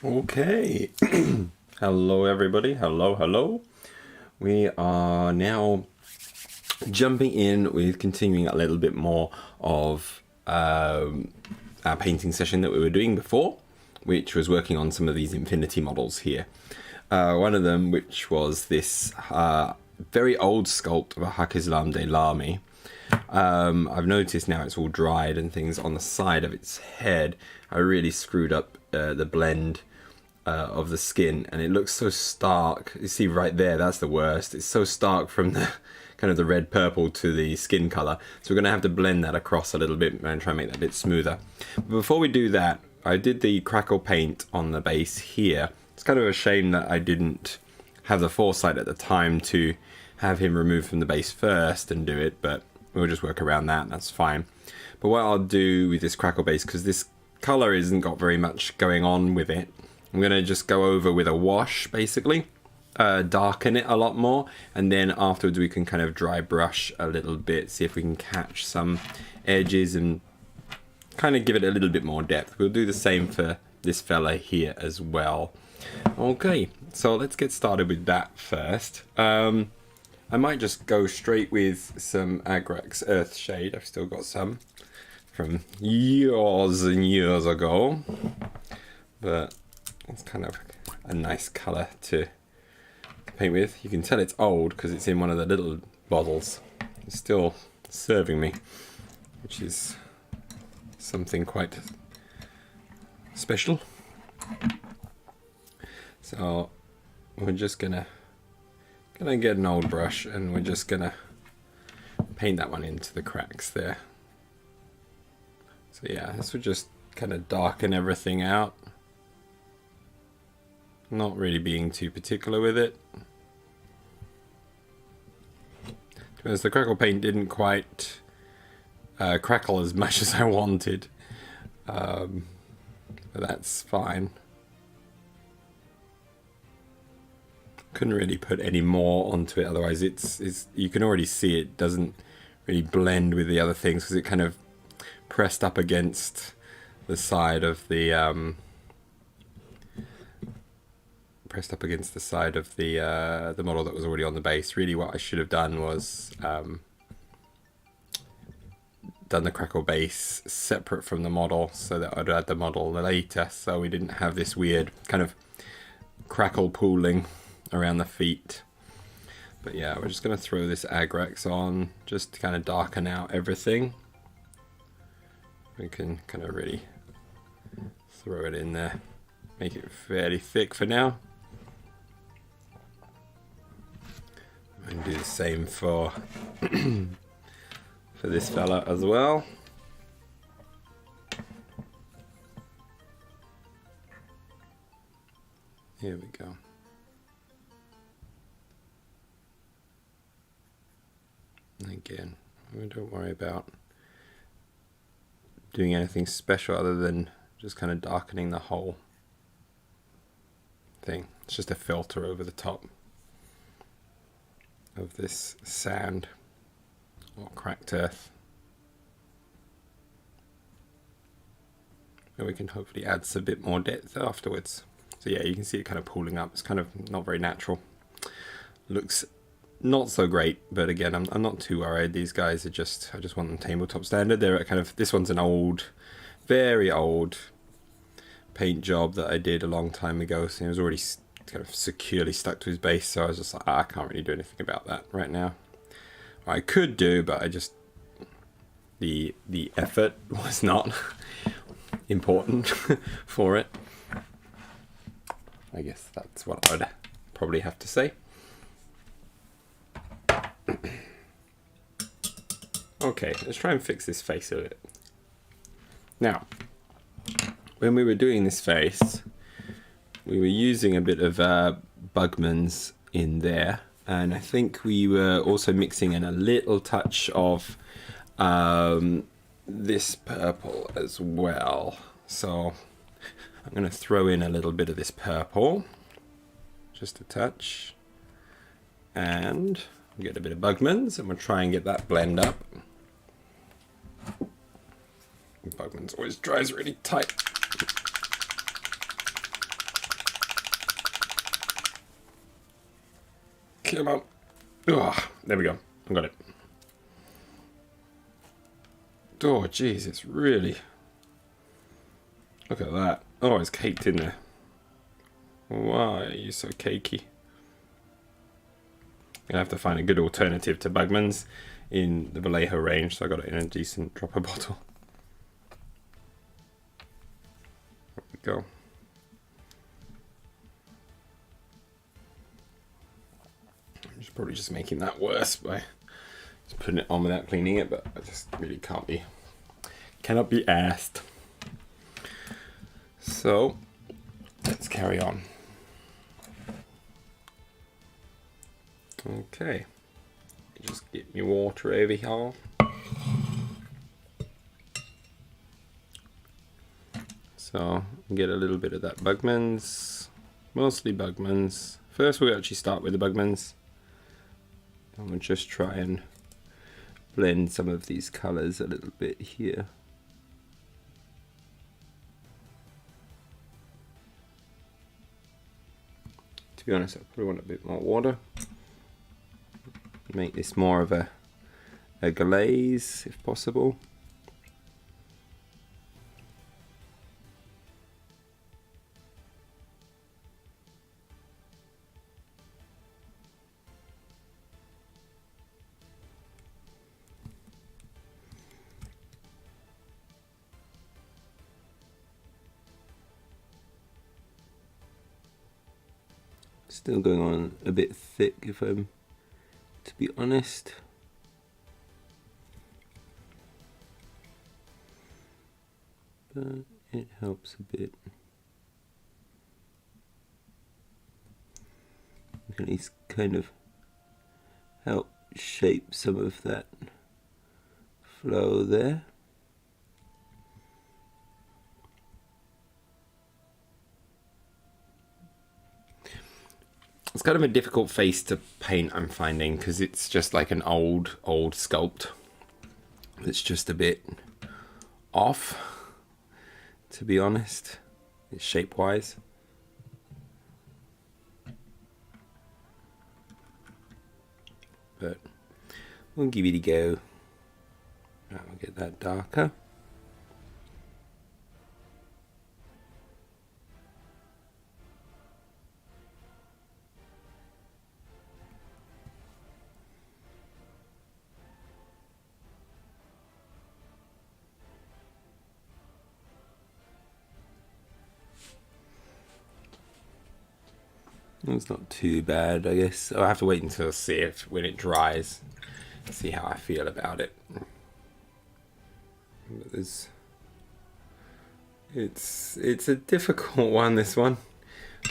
Okay. Hello everybody. Hello. We are now jumping in with continuing a little bit more of our painting session that we were doing before, which was working on some of these infinity models here. One of them, which was this very old sculpt of a Hakislam de Lamy. I've noticed now it's all dried and things on the side of its head. I really screwed up the blend of the skin, and it looks so stark. You see right there, that's the worst. It's so stark from the kind of the red purple to the skin color. So we're going to have to blend that across a little bit and try and make that a bit smoother. But before we do that, I did the crackle paint on the base here. It's kind of a shame that I didn't have the foresight at the time to have him removed from the base first and do it, but we'll just work around that, that's fine. But what I'll do with this crackle base, because this color isn't got very much going on with it, I'm going to just go over with a wash, basically, darken it a lot more, and then afterwards we can kind of dry brush a little bit, see if we can catch some edges and kind of give it a little bit more depth. We'll do the same for this fella here as well. Okay, so let's get started with that first. I might just go straight with some Agrax Earthshade. I've still got some from years and years ago, but it's kind of a nice color to paint with. You can tell it's old because it's in one of the little bottles. It's still serving me, which is something quite special. So we're just gonna get an old brush and we're just gonna paint that one into the cracks there. So yeah, this will just kind of darken everything out. Not really being too particular with it. Because the crackle paint didn't quite crackle as much as I wanted. But that's fine. Couldn't really put any more onto it, otherwise it's you can already see it doesn't really blend with the other things because it kind of pressed up against the side of the the model that was already on the base. Really what I should have done was done the crackle base separate from the model so that I'd add the model later, so we didn't have this weird kind of crackle pooling around the feet. But yeah, we're just going to throw this Agrax on just to kind of darken out everything. We can kind of really throw it in there, make it fairly thick for now. And do the same for for this fella as well. Here we go. Again, don't worry about doing anything special other than just kind of darkening the whole thing. It's just a filter over the top of this sand or cracked earth. And we can hopefully add a bit more depth afterwards. So yeah, you can see it kind of pooling up. It's kind of not very natural. Looks not so great, but again, I'm not too worried. These guys are just, I just want them tabletop standard. They're kind of, this one's an old, very old paint job that I did a long time ago, so it was already kind of securely stuck to his base, so I was just like, I can't really do anything about that right now. I could do, but I just, the effort was not important for it. I guess that's what I would probably have to say. Okay, let's try and fix this face a bit. Now, when we were doing this face, we were using a bit of Bugman's in there, and I think we were also mixing in a little touch of this purple as well. So I'm going to throw in a little bit of this purple, just a touch, and get a bit of Bugman's, and we'll try and get that blend up. Bugman's always dries really tight. Come on. Oh, there we go. I got it. Oh, jeez, it's really... Look at that. Oh, it's caked in there. Why are you so cakey? I'm gonna have to find a good alternative to Bugman's in the Vallejo range, so I got it in a decent dropper bottle. There we go. I'm probably just making that worse by just putting it on without cleaning it, but I just really cannot be asked. So let's carry on. Okay, just get me water over here. So get a little bit of that Bugman's, mostly Bugman's. First we'll actually start with the Bugman's. And we'll just try and blend some of these colors a little bit here. To be honest, I probably want a bit more water. Make this more of a glaze if possible. Still going on a bit thick if I'm to be honest. But it helps a bit. You can at least kind of help shape some of that flow there. It's kind of a difficult face to paint, I'm finding, because it's just like an old sculpt. It's just a bit off, to be honest, shape-wise. But we'll give it a go. Right, we'll get that darker. It's not too bad, I guess. I'll have to wait until I see it when it dries, see how I feel about it. But it's a difficult one, this one.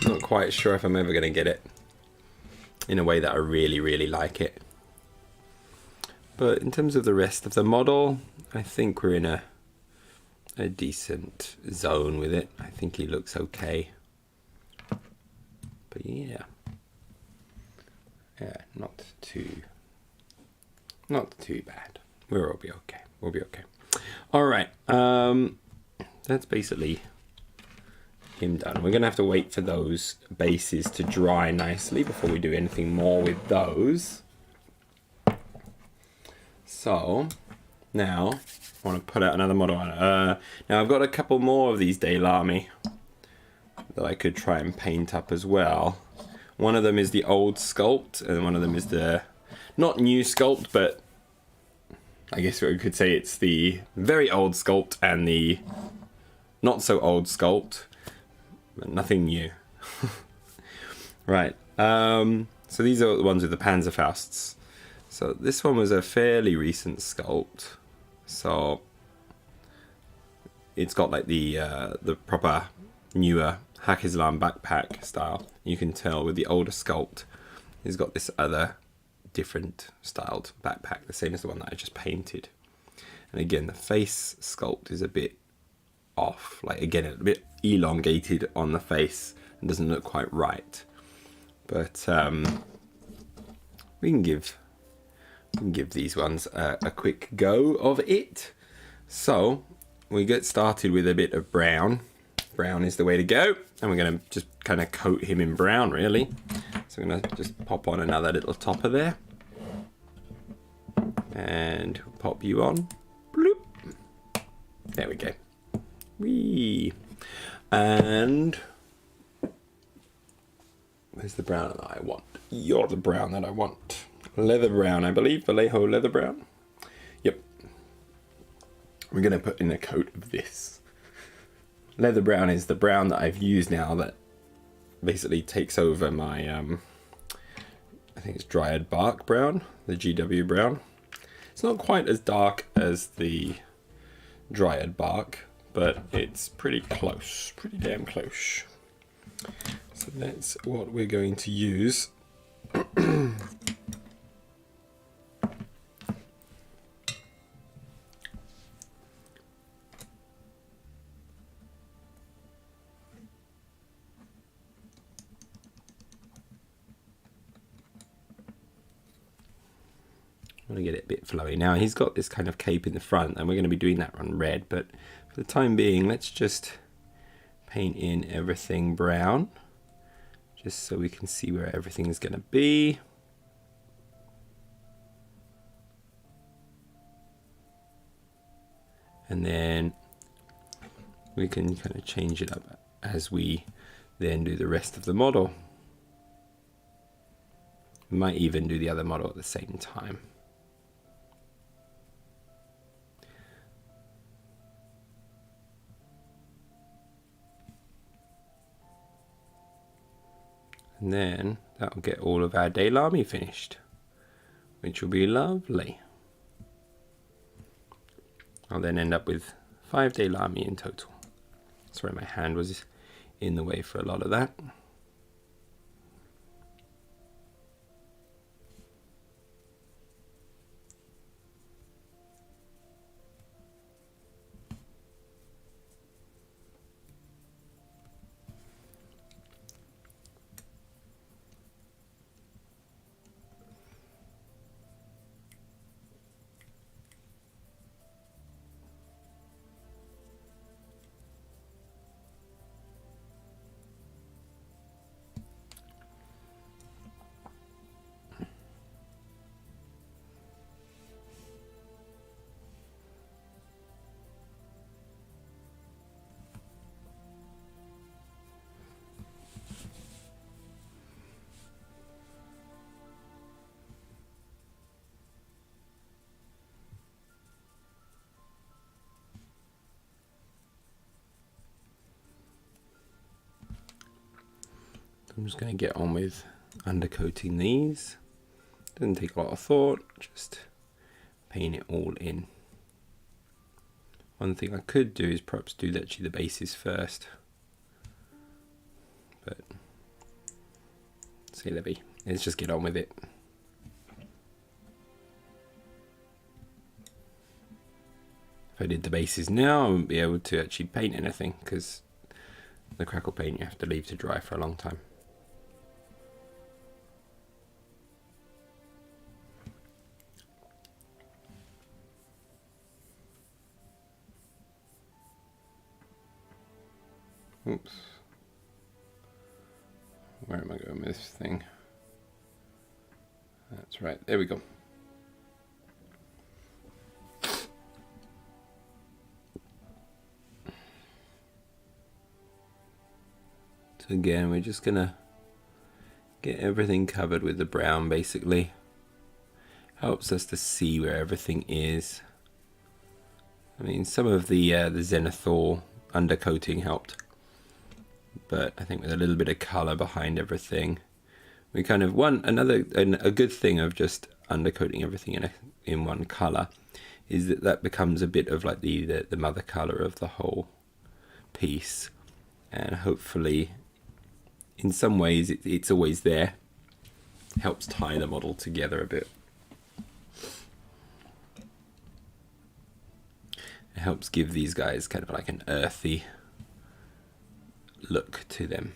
I'm not quite sure if I'm ever going to get it in a way that I really like it. But in terms of the rest of the model, I think we're in a decent zone with it. I think he looks okay. But yeah, not too bad. We'll be okay. We'll be okay. All right. That's basically him done. We're gonna have to wait for those bases to dry nicely before we do anything more with those. So now I want to put out another model on it. Now I've got a couple more of these Daylami that I could try and paint up as well. One of them is the old sculpt, and one of them is the not new sculpt, but I guess we could say it's the very old sculpt and the not so old sculpt, but nothing new. Right. So these are the ones with the Panzerfausts. So this one was a fairly recent sculpt. So it's got like the proper newer Hak Islam backpack style. You can tell with the older sculpt, he's got this other different styled backpack, the same as the one that I just painted. And again, the face sculpt is a bit off, like again, a bit elongated on the face and doesn't look quite right. But we can give these ones a quick go of it. So we get started with a bit of brown. Brown is the way to go, and we're going to just kind of coat him in brown, really. So So I'm going to just pop on another little topper there. And pop you on. Bloop. There we go. Whee. And where's the brown that I want? You're the brown that I want. Leather brown, I believe. Vallejo leather brown. Yep. We're going to put in a coat of this. Leather brown is the brown that I've used now that basically takes over my, I think it's Dryad Bark brown, the GW brown. It's not quite as dark as the Dryad Bark, but it's pretty close, pretty damn close. So that's what we're going to use. I want to get it a bit flowy. Now he's got this kind of cape in the front and we're going to be doing that on red, but for the time being let's just paint in everything brown just so we can see where everything is going to be. And then we can kind of change it up as we then do the rest of the model. We might even do the other model at the same time. And then that will get all of our Daylami finished, which will be lovely. I'll then end up with 5 Daylami in total. Sorry, my hand was in the way for a lot of that. I'm just going to get on with undercoating these. Doesn't take a lot of thought, just paint it all in. One thing I could do is perhaps do actually the bases first. But, say Levy, let's just get on with it. If I did the bases now, I wouldn't be able to actually paint anything because the crackle paint you have to leave to dry for a long time. Oops. Where am I going with this thing? That's right, there we go. So again, we're just gonna get everything covered with the brown basically. Helps us to see where everything is. I mean, some of the Zenithal undercoating helped. But I think with a little bit of color behind everything, we kind of a good thing of just undercoating everything in one color is that becomes a bit of like the mother color of the whole piece, and hopefully in some ways it's always there. Helps tie the model together a bit. It helps give these guys kind of like an earthy look to them.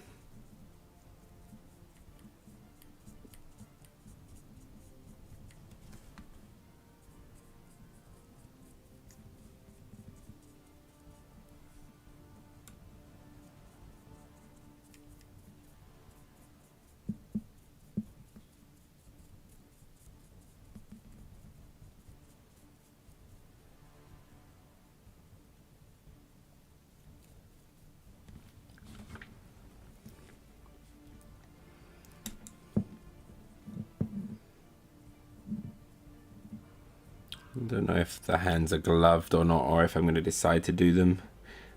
I don't know if the hands are gloved or not, or if I'm going to decide to do them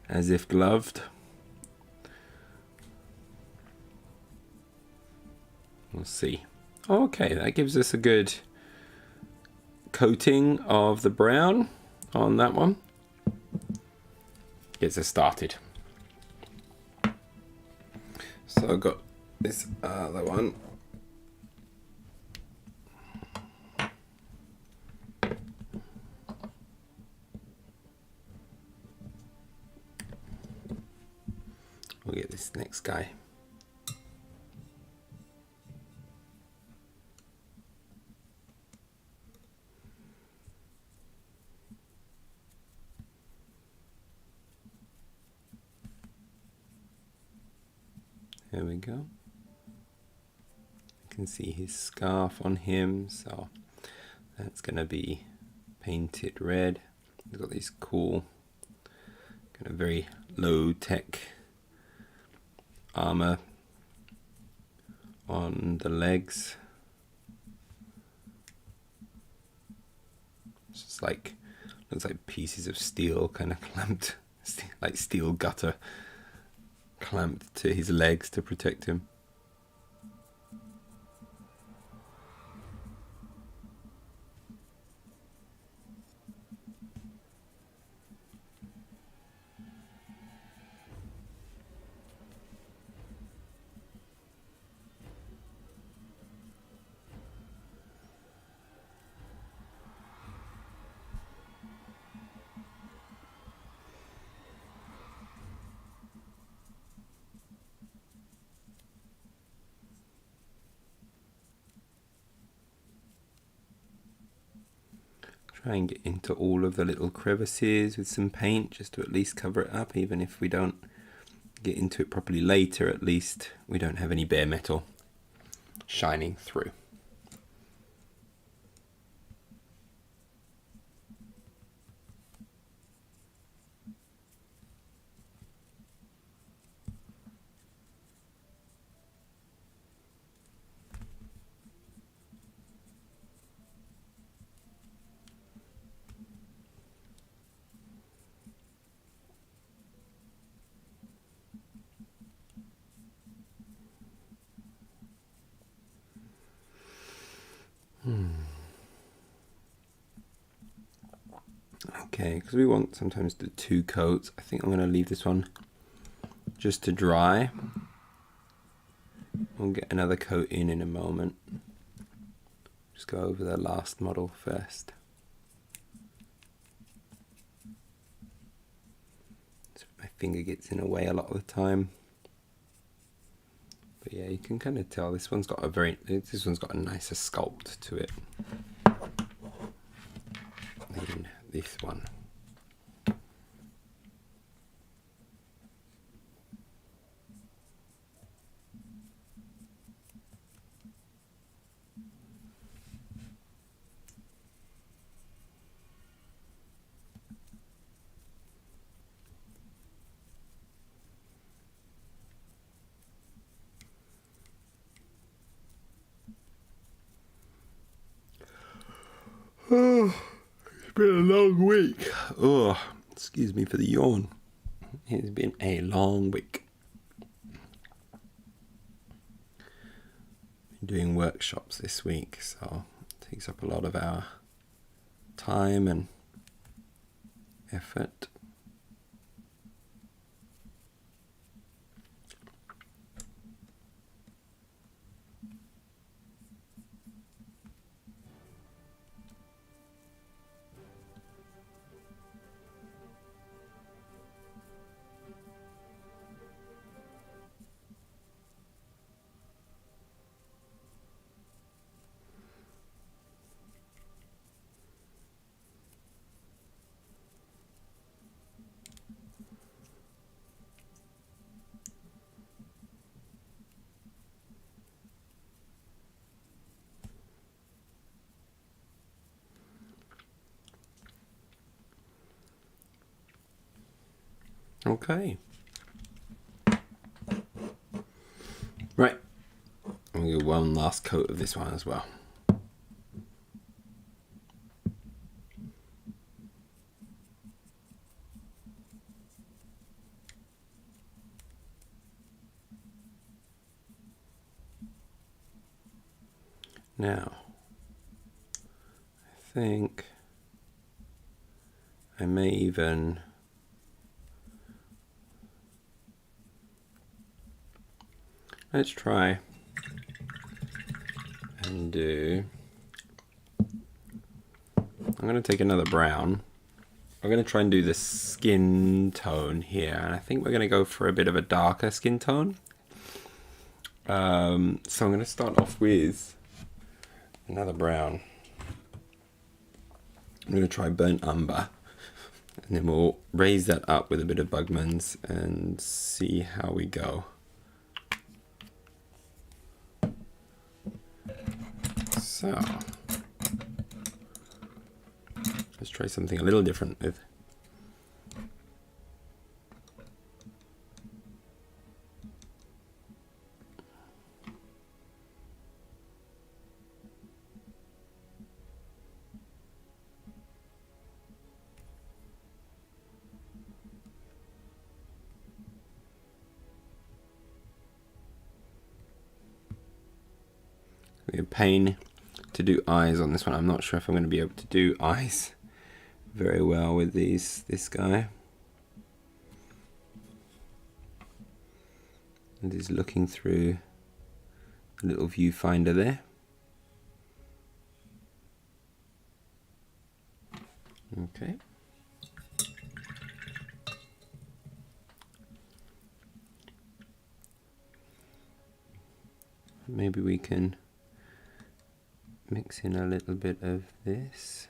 as if gloved. We'll see. Okay, that gives us a good coating of the brown on that one. Gets us started. So I've got this other one. We'll get this next guy. There we go. You can see his scarf on him, so that's going to be painted red. He's got these cool, kind of very low-tech armor on the legs. It's just like, looks like pieces of steel kind of clamped, like steel gutter clamped to his legs to protect him. Try and get into all of the little crevices with some paint just to at least cover it up, even if we don't get into it properly later, at least we don't have any bare metal shining through. Okay, because we want sometimes the two coats. I think I'm going to leave this one just to dry. We'll get another coat in a moment. Just go over the last model first. So my finger gets in the way a lot of the time. But yeah, you can kind of tell this one's got a nicer sculpt to it than this one. Oh, it's been a long week. Oh, excuse me for the yawn. It's been a long week. Been doing workshops this week, so it takes up a lot of our time and effort. Okay. Right. We'll do one last coat of this one as well. Now, I think I may even let's try and do, I'm going to take another brown. We're going to try and do the skin tone here, and I think we're going to go for a bit of a darker skin tone. So I'm going to start off with another brown. I'm going to try burnt umber, and then we'll raise that up with a bit of Bugman's and see how we go. So let's try something a little different with a pain to do eyes on this one. I'm not sure if I'm going to be able to do eyes very well with this guy. And he's looking through a little viewfinder there. Okay. Maybe we can mix in a little bit of this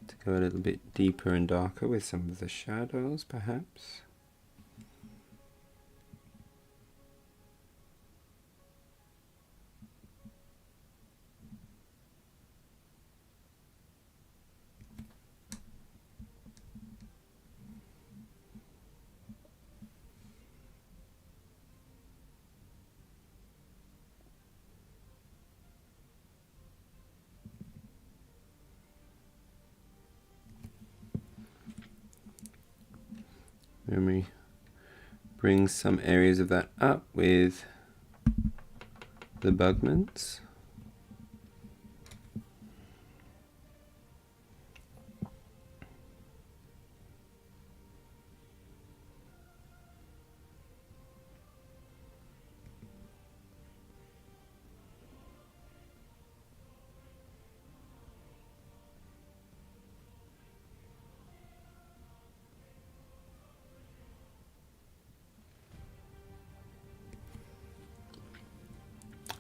to go a little bit deeper and darker with some of the shadows, perhaps. Then we bring some areas of that up with the Bugman's.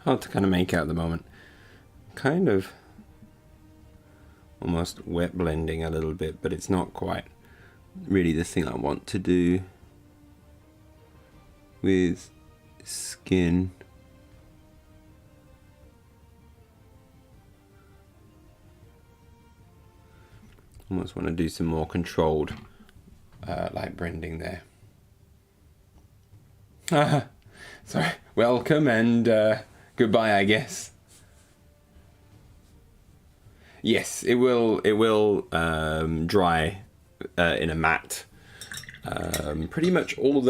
Hard to kind of make out at the moment. Kind of almost wet blending a little bit, but it's not quite really the thing I want to do with skin. Almost want to do some more controlled light blending there. Sorry, welcome and goodbye, I guess. Yes, it will dry in a matte. Pretty much all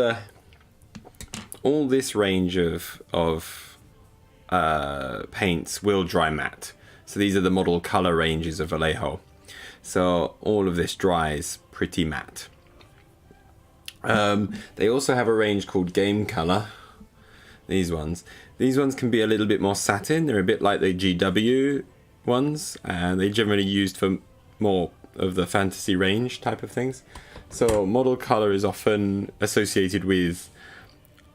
this range of paints will dry matte. So these are the model color ranges of Vallejo. So all of this dries pretty matte. They also have a range called Game Color. These ones can be a little bit more satin. They're a bit like the GW ones, and they generally used for more of the fantasy range type of things. So model color is often associated with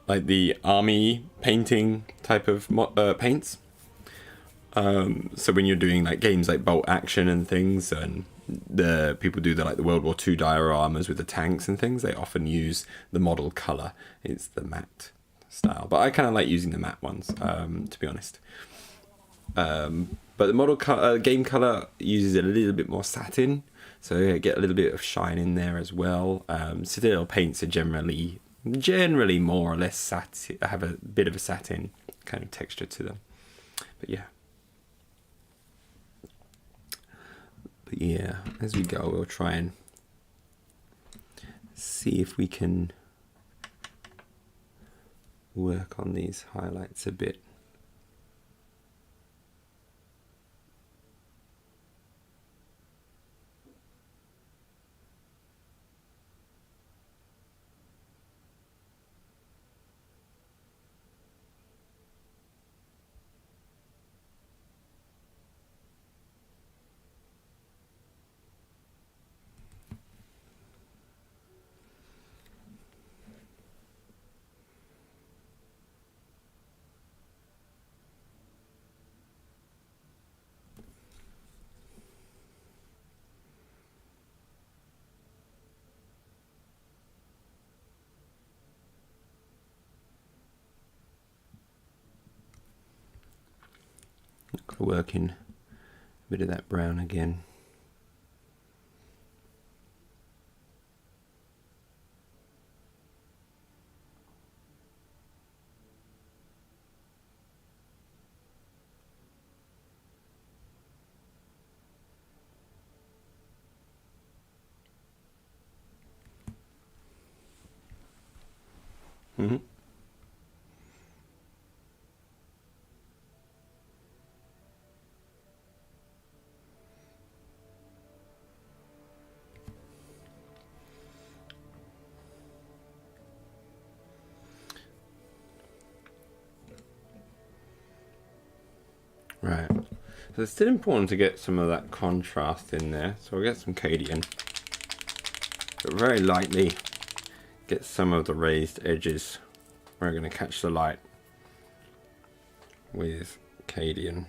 like the army painting type of paints. So when you're doing like games like Bolt Action and things, and the people do the World War II dioramas with the tanks and things, they often use the model color. It's the matte style, but I kind of like using the matte ones, to be honest. But the model game color uses a little bit more satin, so you get a little bit of shine in there as well. Citadel paints are generally more or less satin, have a bit of a satin kind of texture to them. But yeah, as we go, we'll try and see if we can work on these highlights a bit. Got to work in a bit of that brown again. Mm-hmm. Right. So it's still important to get some of that contrast in there. So we'll get some Cadian. But very lightly get some of the raised edges. We're going to catch the light with Cadian.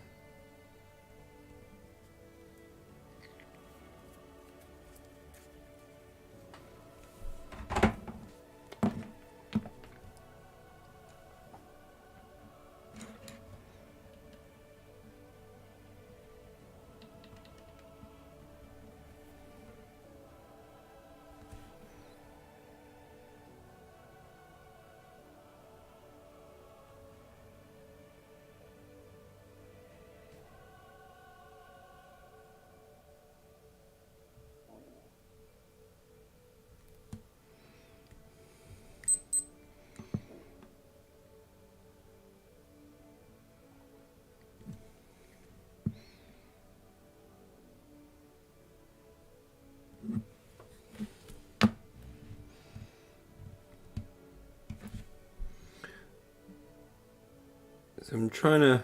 So I'm trying to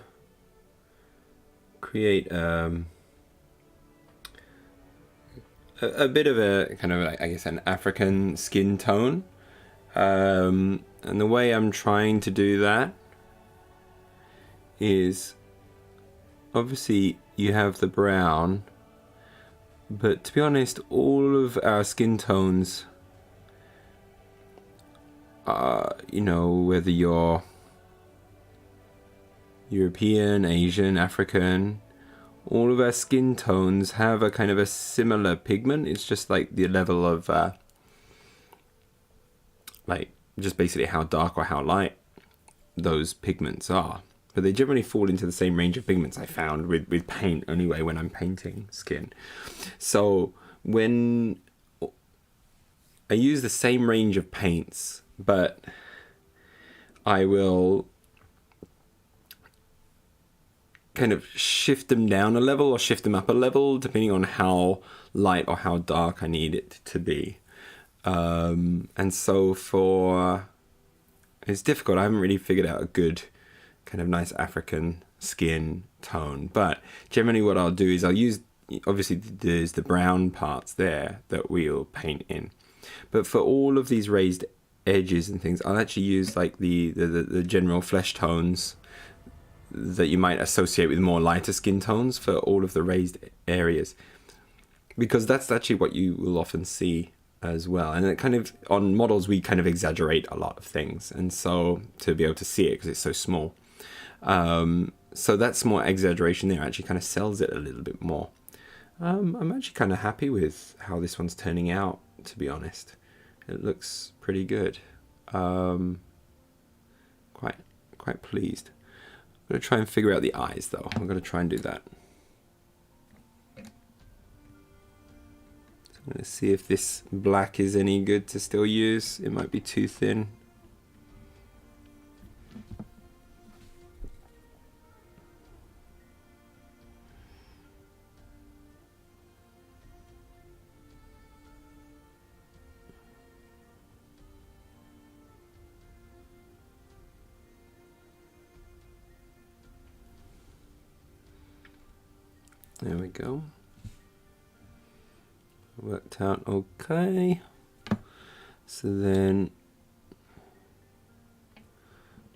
create a bit of a kind of, I guess, an African skin tone. And the way I'm trying to do that is, obviously you have the brown, but to be honest, all of our skin tones, you know, whether you're European, Asian, African, all of our skin tones have a kind of a similar pigment. It's just like the level of like just basically how dark or how light those pigments are. But they generally fall into the same range of pigments, I found, with paint anyway, when I'm painting skin. So when I use the same range of paints, but I will kind of shift them down a level or shift them up a level, depending on how light or how dark I need it to be. And so it's difficult. I haven't really figured out a good kind of nice African skin tone, but generally what I'll do is I'll use, obviously there's the brown parts there that we'll paint in, but for all of these raised edges and things, I'll actually use like the general flesh tones that you might associate with more lighter skin tones for all of the raised areas, because that's actually what you will often see as well. And it kind of, on models, we kind of exaggerate a lot of things, and so to be able to see it because it's so small, so that small exaggeration there actually kind of sells it a little bit more. I'm actually kind of happy with how this one's turning out, to be honest. It looks pretty good. Quite pleased. I'm going to try and figure out the eyes, though. I'm going to try and do that. So I'm going to see if this black is any good to still use. It might be too thin. There we go. Worked out okay. So then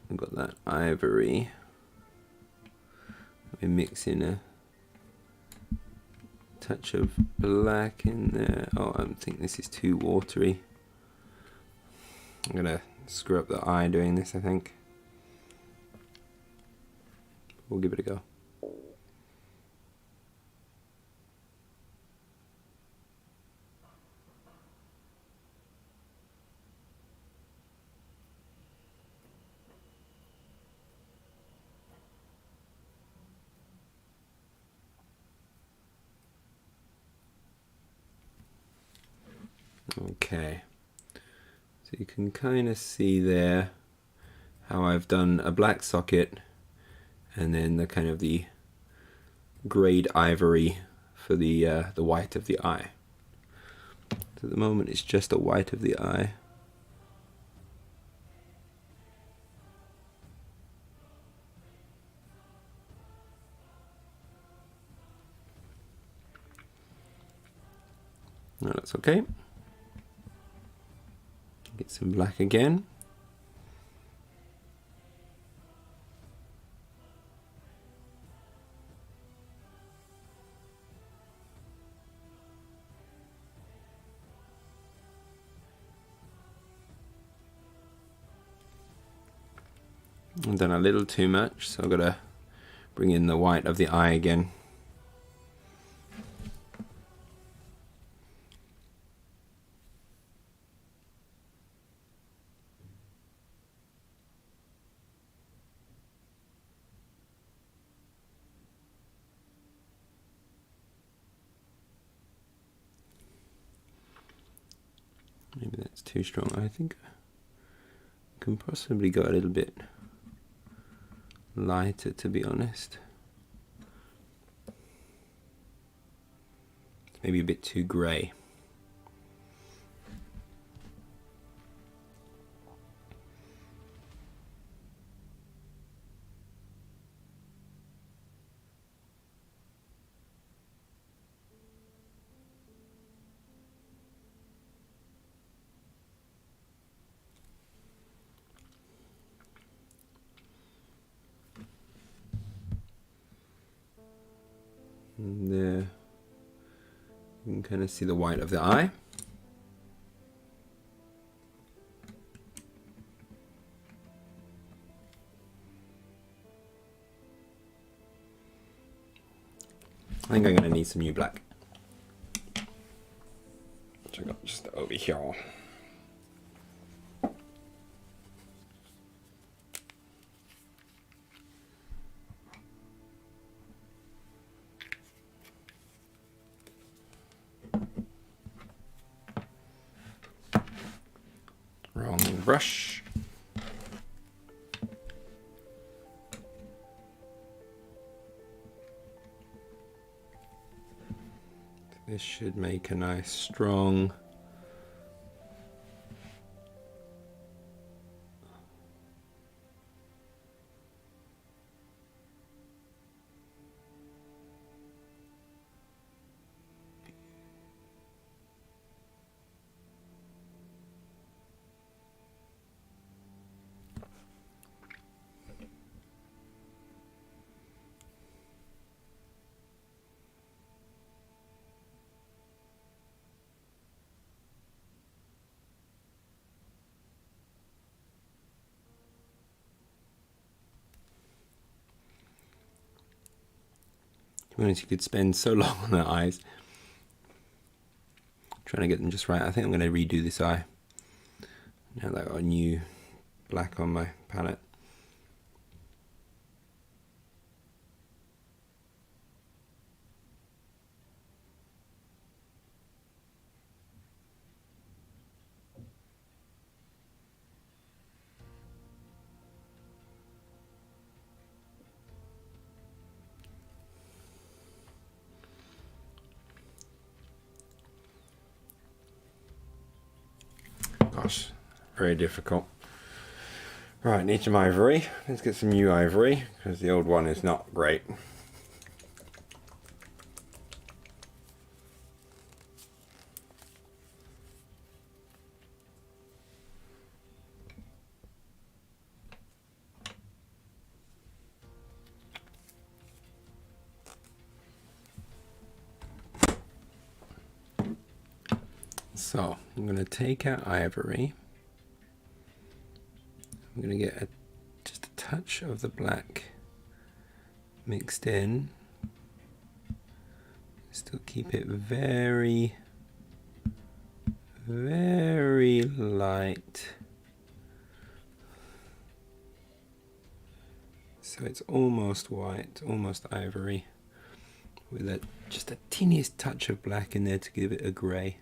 I've got that ivory. We're mixing a touch of black in there. Oh, I think this is too watery. I'm gonna screw up the eye doing this, I think. We'll give it a go. Okay, so you can kind of see there how I've done a black socket and then the kind of the grayed ivory for the white of the eye. So at the moment it's just a white of the eye. No, that's okay. Get some black again. I've done a little too much, so I've got to bring in the white of the eye again. Maybe that's too strong. I think I can possibly go a little bit lighter, to be honest. It's maybe a bit too grey. And there, you can kind of see the white of the eye. I think I'm going to need some new black, which I got just over here. Wrong brush. This should make a nice strong you could spend so long on the eyes trying to get them just right. I think I'm going to redo this eye now that I've got a new black on my palette. Gosh, very difficult. Right, need some ivory. Let's get some new ivory, because the old one is not great. So, I'm going to take out ivory. I'm going to get just a touch of the black mixed in. Still keep it very, very light. So it's almost white, almost ivory, with just a teeniest touch of black in there to give it a grey.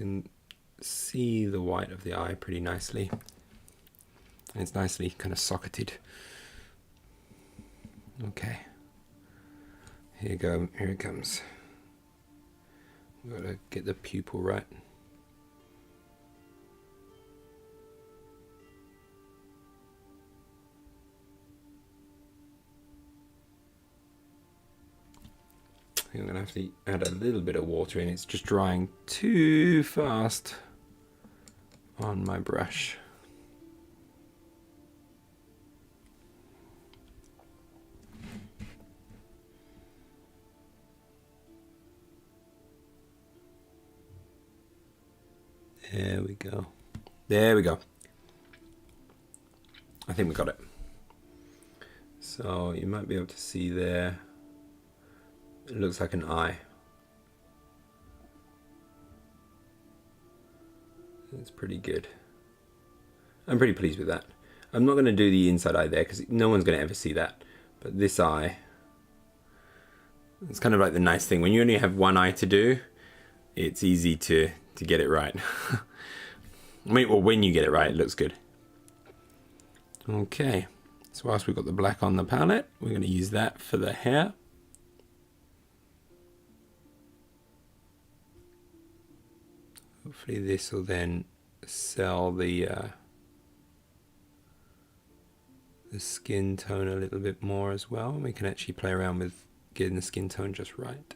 can see the white of the eye pretty nicely. And it's nicely kind of socketed. Okay. Here you go. Here it comes. We've got to get the pupil right. I think I'm going to have to add a little bit of water in. It's just drying too fast on my brush. There we go. There we go. I think we got it. So you might be able to see there. It looks like an eye. That's pretty good. I'm pretty pleased with that. I'm not going to do the inside eye there because no one's going to ever see that. But this eye, it's kind of like the nice thing. When you only have one eye to do, it's easy to get it right. I mean, well, when you get it right, it looks good. Okay, so whilst we've got the black on the palette, we're going to use that for the hair. Hopefully this will then sell the skin tone a little bit more as well. We can actually play around with getting the skin tone just right.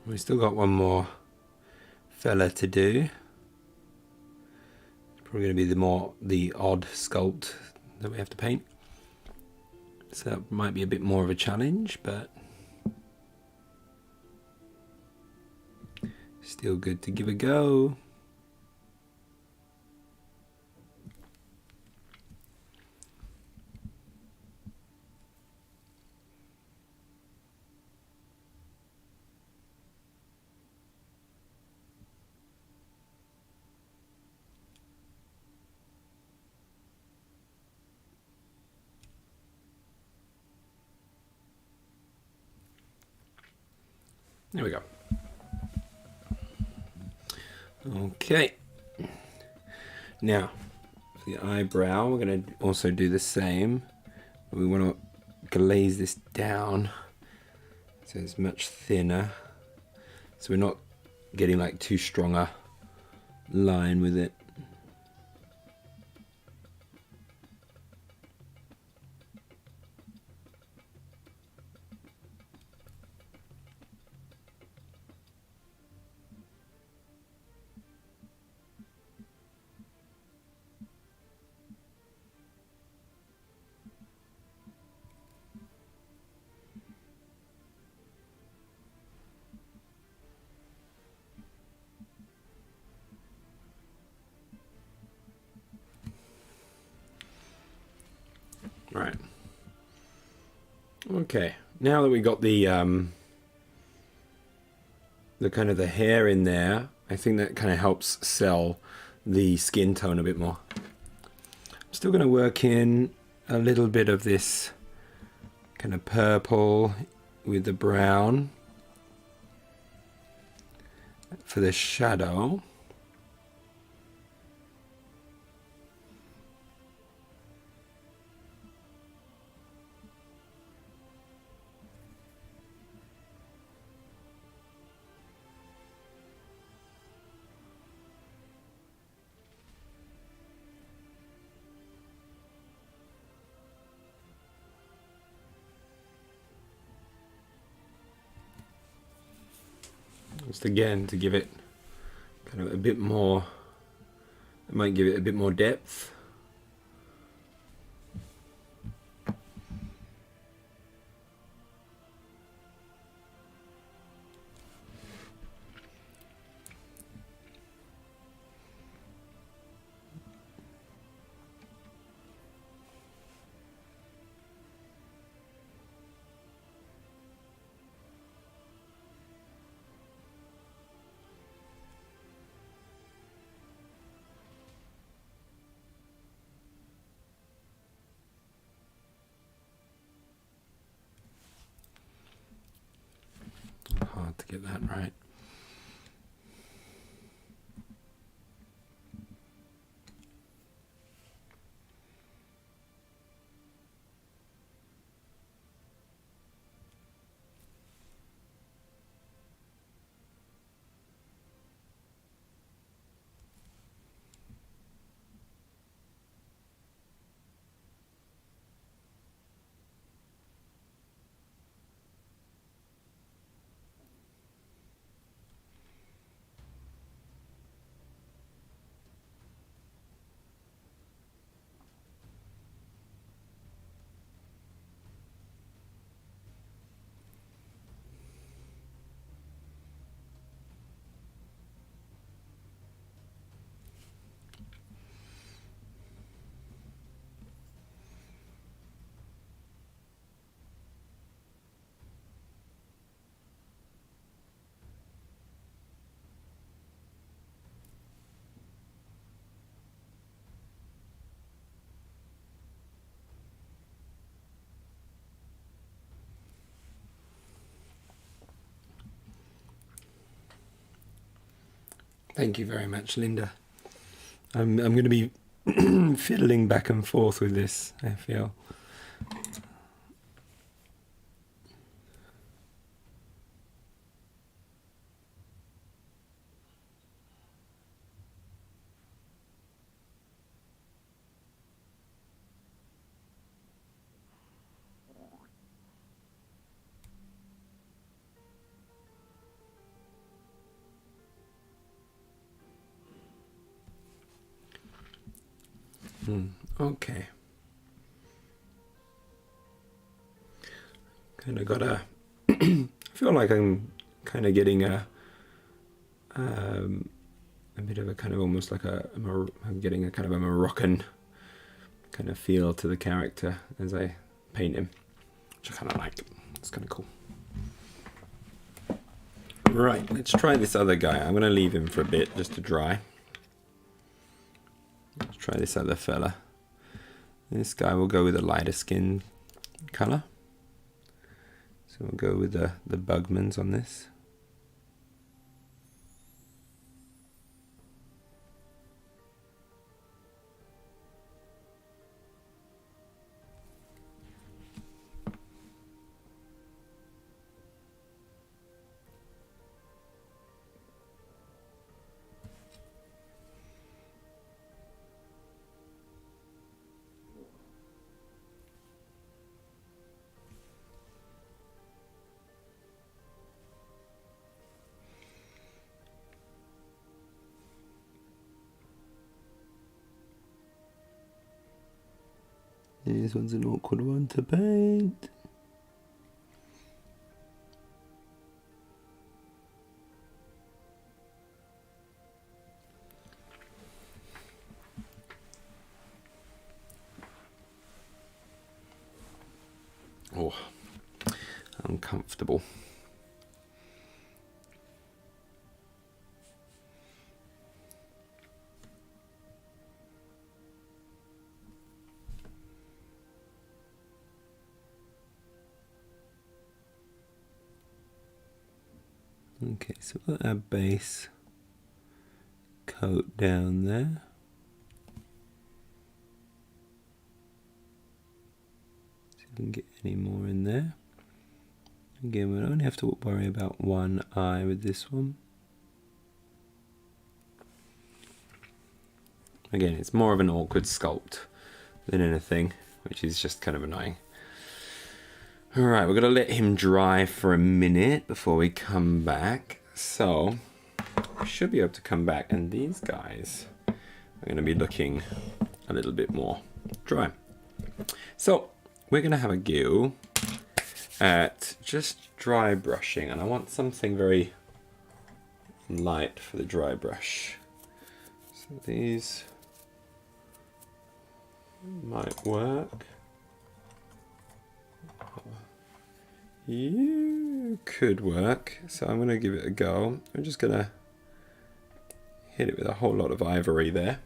We've still got one more fella to do. It's probably going to be the odd sculpt that we have to paint. So that might be a bit more of a challenge, but still good to give a go. There we go. Okay. Now, for the eyebrow, we're going to also do the same. We want to glaze this down so it's much thinner. So we're not getting like too strong a line with it. Right. Okay. Now that we got the kind of the hair in there, I think that kind of helps sell the skin tone a bit more. I'm still going to work in a little bit of this kind of purple with the brown for the shadow. Just again to give it kind of a bit more, it might give it a bit more depth. get that right. Thank you very much, Linda. I'm going to be fiddling back and forth with this, I feel. Okay. Kind of got a. I feel like I'm kind of getting a bit of a kind of almost like I'm getting a kind of a Moroccan kind of feel to the character as I paint him, which I kind of like. It's kind of cool. Right, let's try this other guy. I'm going to leave him for a bit just to dry. Let's try this other fella. This guy will go with a lighter skin color. So we'll go with the Bugmans on this. This one's an awkward one to paint. Oh, uncomfortable. Okay, so we've got our base coat down there. See if we can get any more in there. Again, we'll only have to worry about one eye with this one. Again, it's more of an awkward sculpt than anything, which is just kind of annoying. Alright, we're going to let him dry for a minute before we come back. So, we should be able to come back, and these guys are going to be looking a little bit more dry. So, we're going to have a go at just dry brushing, and I want something very light for the dry brush. So these might work. You could work, so I'm going to give it a go. I'm just going to hit it with a whole lot of ivory there.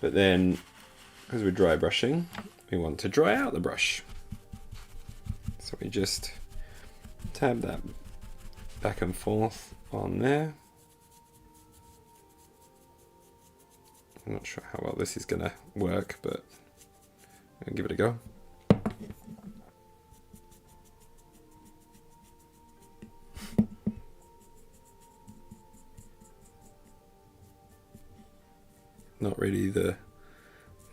But then, because we're dry brushing, we want to dry out the brush. So we just tab that back and forth on there. I'm not sure how well this is going to work, but I'll give it a go. Not really the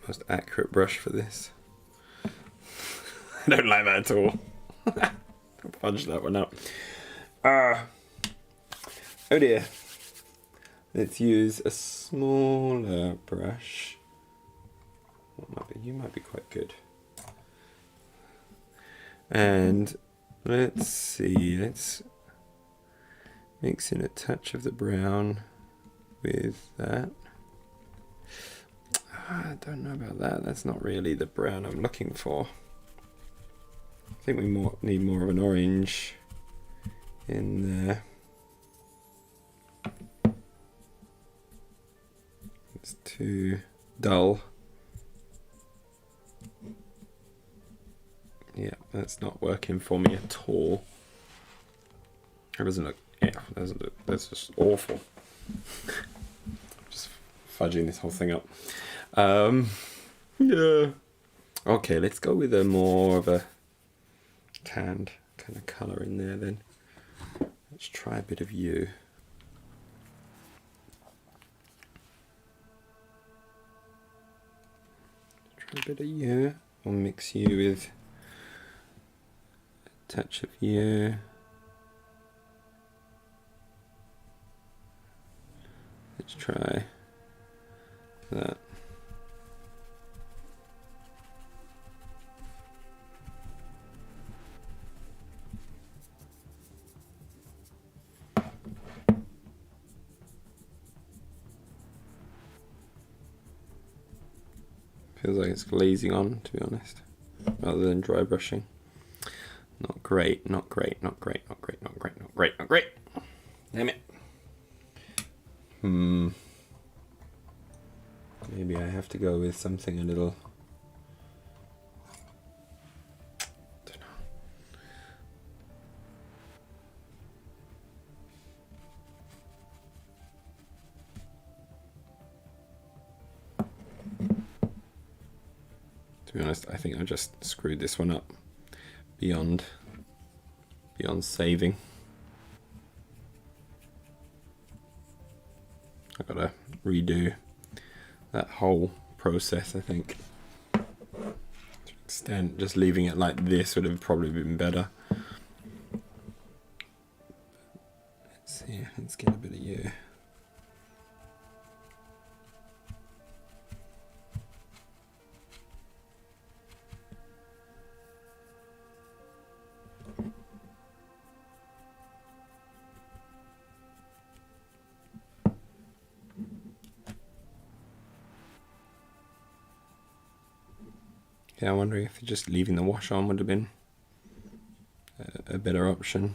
most accurate brush for this. I don't like that at all. I'll fudge that one up. Oh dear. Let's use a smaller brush. You might be quite good. And let's see, let's mix in a touch of the brown with that. I don't know about that. That's not really the brown I'm looking for. I think we need more of an orange in there. It's too dull. Yeah, that's not working for me at all. It doesn't look, yeah, that's just awful. Just fudging this whole thing up. Yeah. Okay, let's go with a more of a tanned kind of colour in there then. Let's try a bit of you. Try a bit of you. I'll mix you with a touch of you. Let's try that. Feels like it's glazing on, to be honest, rather than dry brushing. Not great, not great, not great, not great, not great, not great, not great. Damn it. Maybe I have to go with something a little... don't know. To be honest, I think I just screwed this one up beyond saving. I've got to redo that whole process, I think. To an extent, just leaving it like this would have probably been better. Let's see, let's get a bit of you. Yeah, I'm wondering if just leaving the wash on would have been a better option.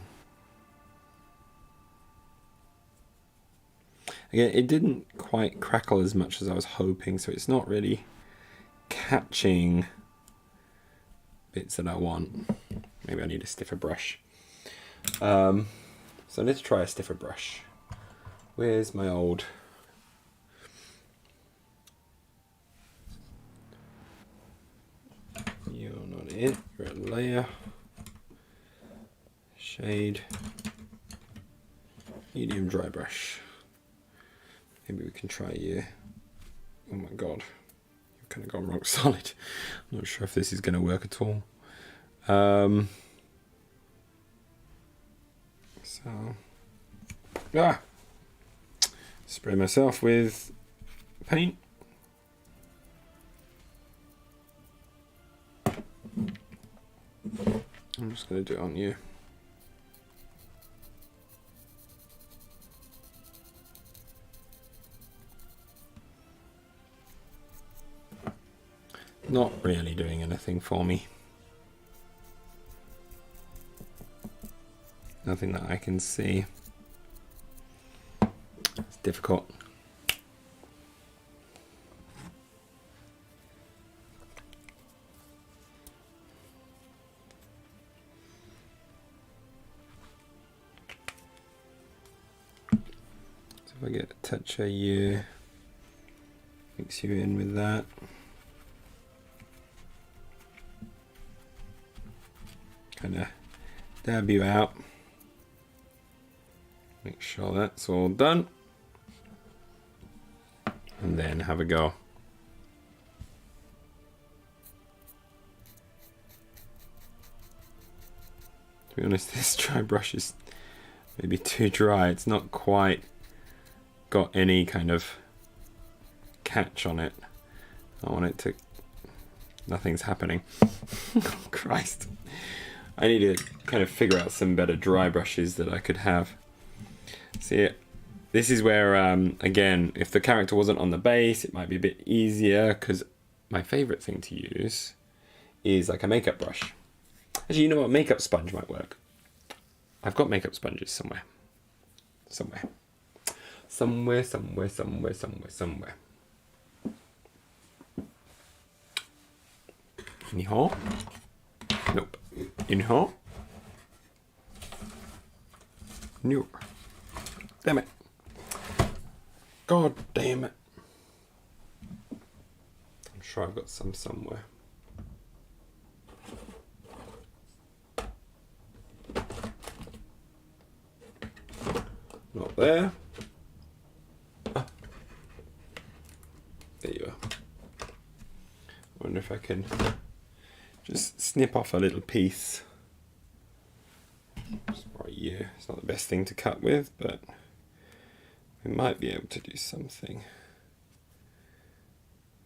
Again, it didn't quite crackle as much as I was hoping, so it's not really catching bits that I want. Maybe I need a stiffer brush. So let's try a stiffer brush. Where's my old... You're not it, you're a layer. Shade. Medium dry brush. Maybe we can try you. Oh my god. You've kind of gone rock solid. I'm not sure if this is going to work at all. Spray myself with paint. I'm just going to do it on you. Not really doing anything for me. Nothing that I can see. It's difficult. if I get a touch of you, mix you in with that. Kind of dab you out. Make sure that's all done. And then have a go. To be honest, this dry brush is maybe too dry. It's not quite got any kind of catch on it. I want it to... Nothing's happening. Oh, Christ. I need to kind of figure out some better dry brushes that I could have. See, this is where, again, if the character wasn't on the base, it might be a bit easier, because my favorite thing to use is like a makeup brush. Actually, you know what? Makeup sponge might work. I've got makeup sponges somewhere. Somewhere. In here? Nope. In here? No. Damn it. God damn it. I'm sure I've got some somewhere. Not there. Ah. There you are. I wonder if I can just snip off a little piece. Just right here. It's not the best thing to cut with, but we might be able to do something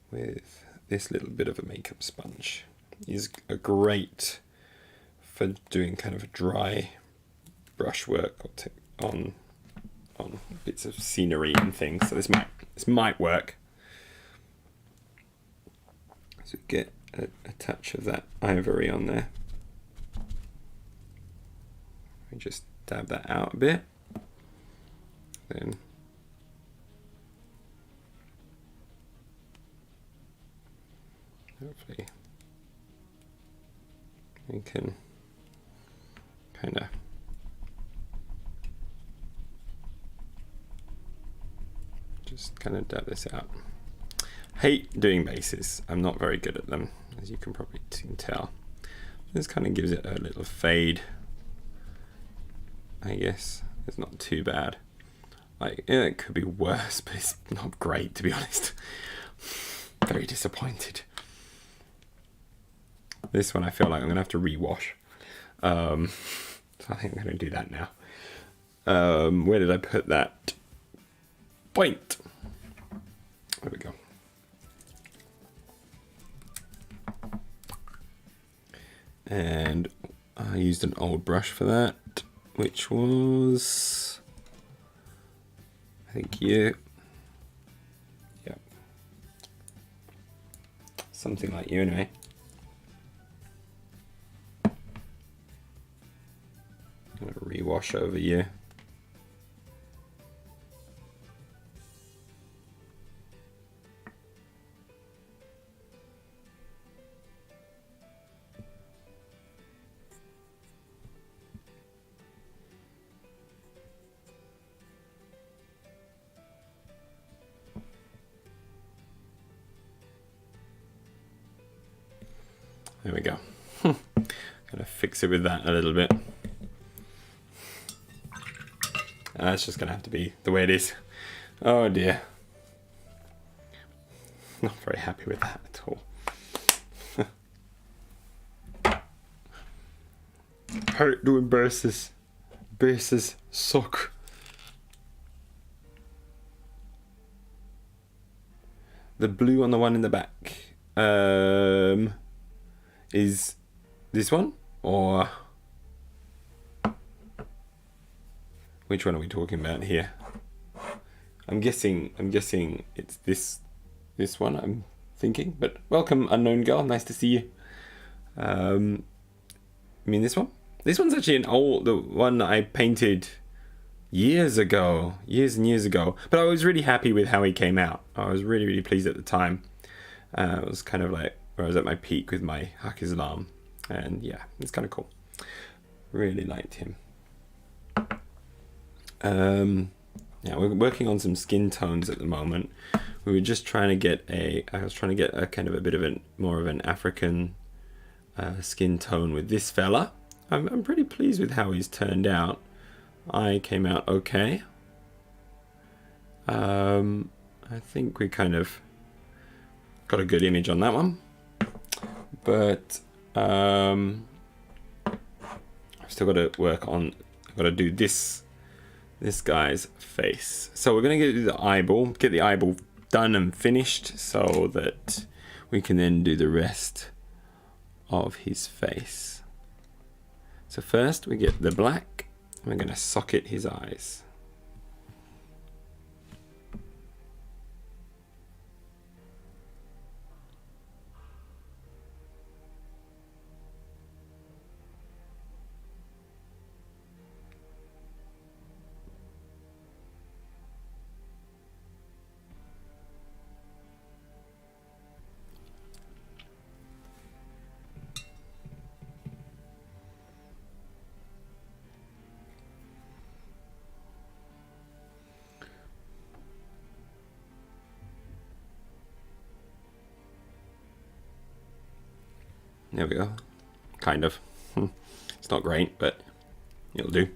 with this little bit of a makeup sponge. It's a great for doing kind of a dry brush work on bits of scenery and things. So this might work. So get a touch of that ivory on there. We just dab that out a bit. Then hopefully we can kind of just kind of dab this out. Hate doing bases. I'm not very good at them, as you can probably tell. This kind of gives it a little fade. I guess it's not too bad. Like, yeah, it could be worse, but it's not great, to be honest. Very disappointed. This one I feel like I'm gonna have to rewash. So I think I'm gonna do that now. Where did I put that? Point. There we go. And I used an old brush for that, which was, I think, yeah, something like you anyway. I'm gonna rewash over you. There we go. Gonna fix it with that a little bit. That's just gonna have to be the way it is. Oh dear. Not very happy with that at all. Hurt doing bases. Bases suck. The blue on the one in the back. Is this one, or which one are we talking about here? I'm guessing it's this one I'm thinking, but welcome, unknown girl, nice to see you. I mean this one? This one's actually the one that I painted years and years ago, but I was really happy with how he came out. I was really, really pleased at the time. It was kind of like where I was at my peak with my Haq Islam, and yeah, it's kind of cool. Really liked him. Now we're working on some skin tones at the moment. We were just trying to get I was trying to get a kind of a bit of more of an African skin tone with this fella. I'm pretty pleased with how he's turned out. I came out okay. I think we kind of got a good image on that one, but I've still got to work on. I've got to do this guy's face. So we're gonna get the eyeball done and finished, so that we can then do the rest of his face. So first we get the black. We're gonna socket his eyes. There we go. Kind of. It's not great, but it'll do.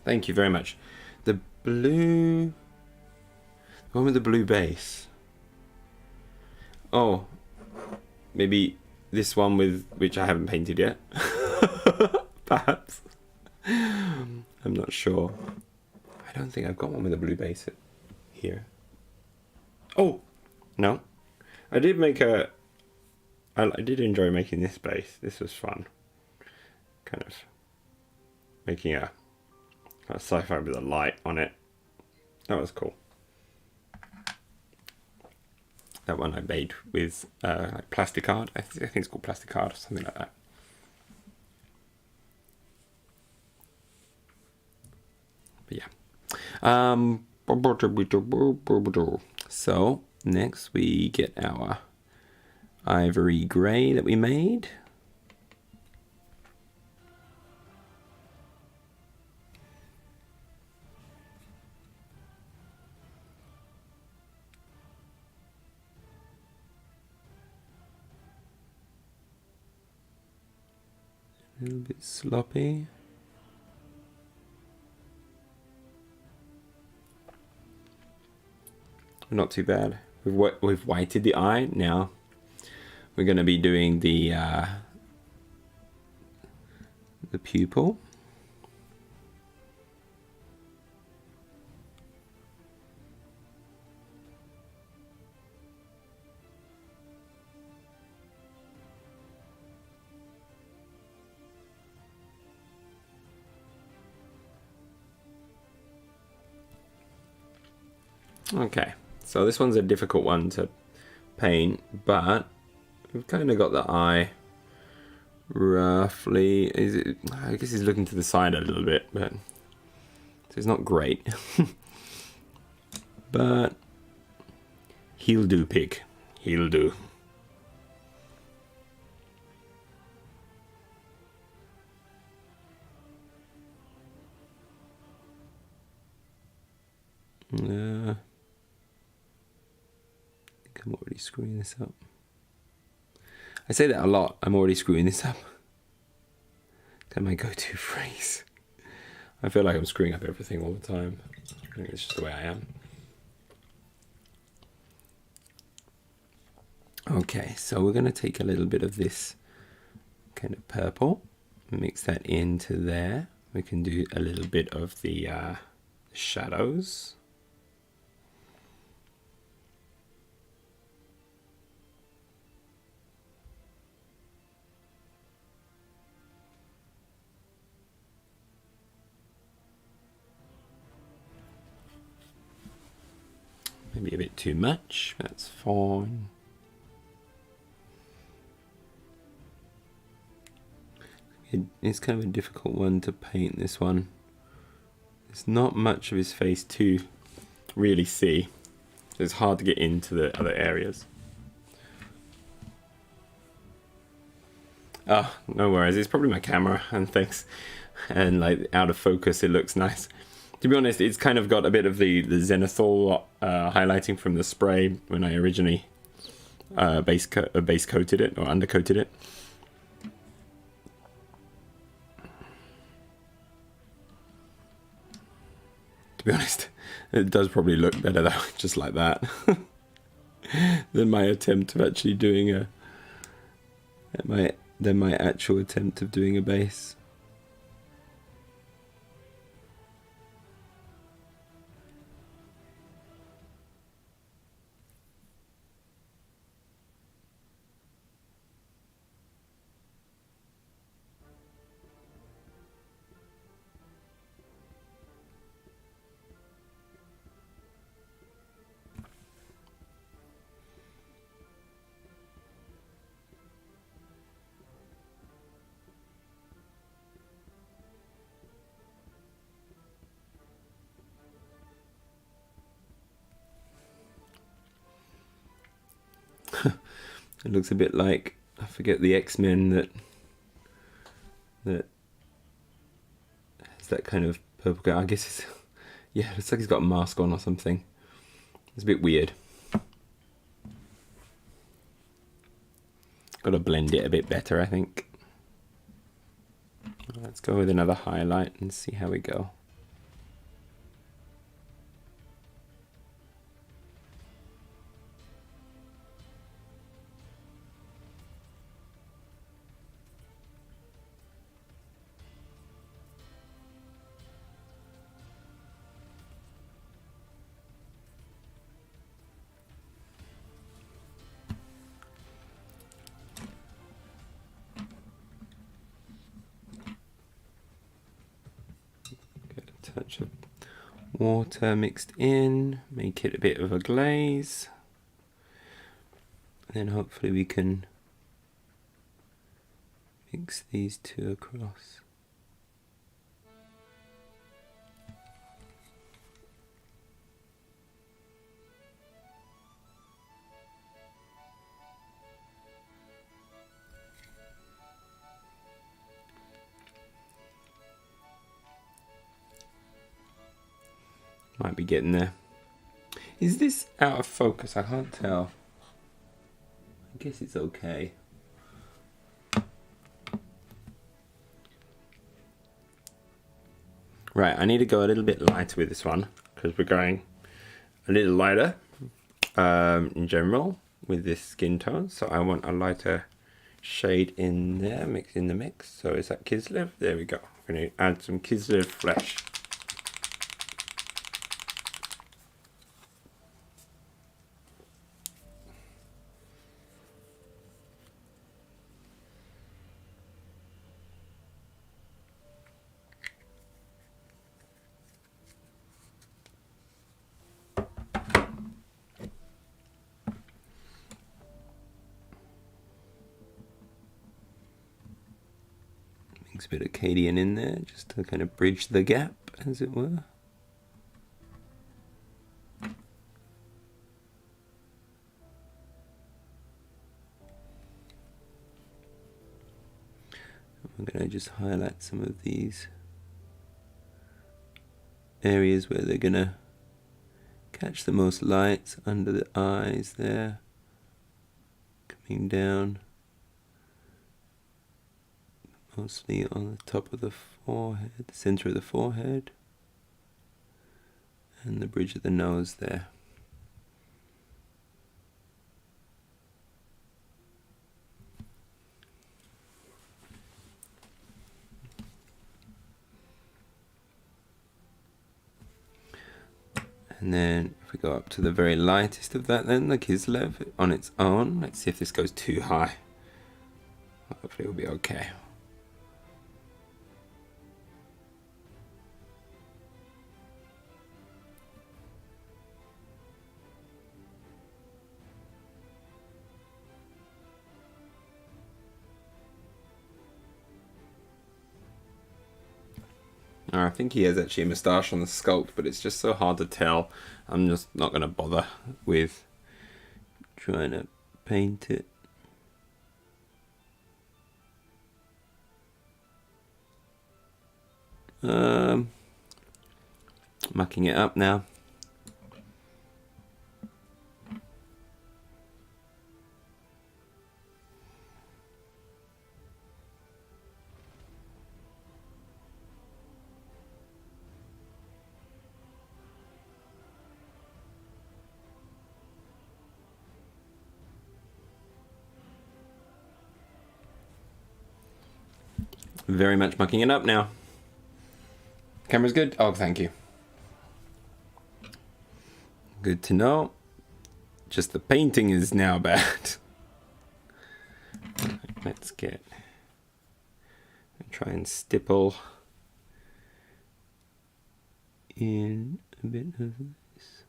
Thank you very much. The blue... The one with the blue base. Oh. Maybe this one with... which I haven't painted yet. Perhaps. I'm not sure. I don't think I've got one with a blue base here. Oh, no. I did make I did enjoy making this base. This was fun. Kind of making a sci-fi with a light on it. That was cool. That one I made with like plastic art. I think it's called plastic art or something like that. But yeah. So next we get our ivory grey that we made. A little bit sloppy. Not too bad. We've whited the eye. Now we're going to be doing the pupil. Okay. So this one's a difficult one to paint, but we've kind of got the eye roughly. I guess he's looking to the side a little bit, but so it's not great. But he'll do, pig. He'll do. I'm already screwing this up. I say that a lot. I'm already screwing this up. That's my go-to phrase. I feel like I'm screwing up everything all the time. I think it's just the way I am. Okay, so we're going to take a little bit of this kind of purple, mix that into there. We can do a little bit of the shadows. Maybe a bit too much, that's fine. It's kind of a difficult one to paint, this one. There's not much of his face to really see. It's hard to get into the other areas. Oh, no worries. It's probably my camera and things. And like out of focus, it looks nice. To be honest, it's kind of got a bit of the zenithal highlighting from the spray when I originally base coated it or undercoated it. To be honest, it does probably look better though, just like that, than my attempt of actually doing a than my actual attempt of doing a base. It looks a bit like, I forget, the X-Men that has that kind of purple guy. I guess it's, yeah, it's like he's got a mask on or something. It's a bit weird. Got to blend it a bit better, I think. Let's go with another highlight and see how we go. Touch of water mixed in, make it a bit of a glaze, and then hopefully we can mix these two across. Might be getting there. Is this out of focus? I can't tell. I guess it's okay. Right, I need to go a little bit lighter with this one because we're going a little lighter in general with this skin tone. So I want a lighter shade in there, mix in the mix. So is that Kislev? There we go. We're going to add some Kislev flesh. A bit of Cadian in there just to kind of bridge the gap, as it were. I'm going to just highlight some of these areas where they're going to catch the most light under the eyes there, coming down. Mostly on the top of the forehead, the center of the forehead, and the bridge of the nose there. And then if we go up to the very lightest of that then, the Kislev on its own, let's see if this goes too high. Hopefully it'll be okay. I think he has actually a moustache on the sculpt, but it's just so hard to tell. I'm just not going to bother with trying to paint it. Mucking it up now. Very much mucking it up now. Camera's good? Oh, thank you. Good to know. Just the painting is now bad. Let's try and stipple in a bit of this.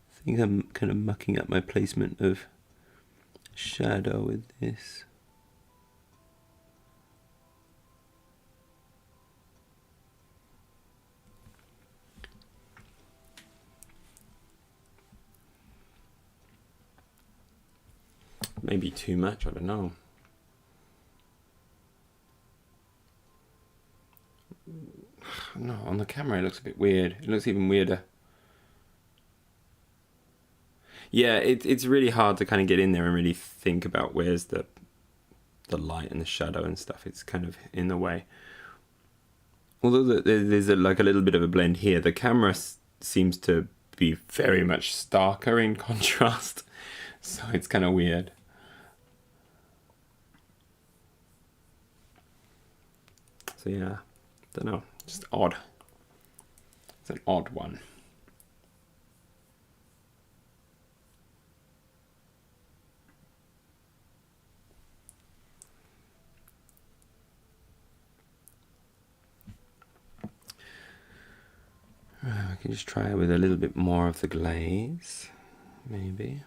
I think I'm kind of mucking up my placement of shadow with this. Maybe too much, I don't know. No, on the camera it looks a bit weird. It looks even weirder. Yeah, it's really hard to kind of get in there and really think about where's the light and the shadow and stuff. It's kind of in the way. Although there's like a little bit of a blend here, the camera seems to be very much starker in contrast. So it's kind of weird. So yeah, don't know, just odd. It's an odd one. I can just try it with a little bit more of the glaze, maybe.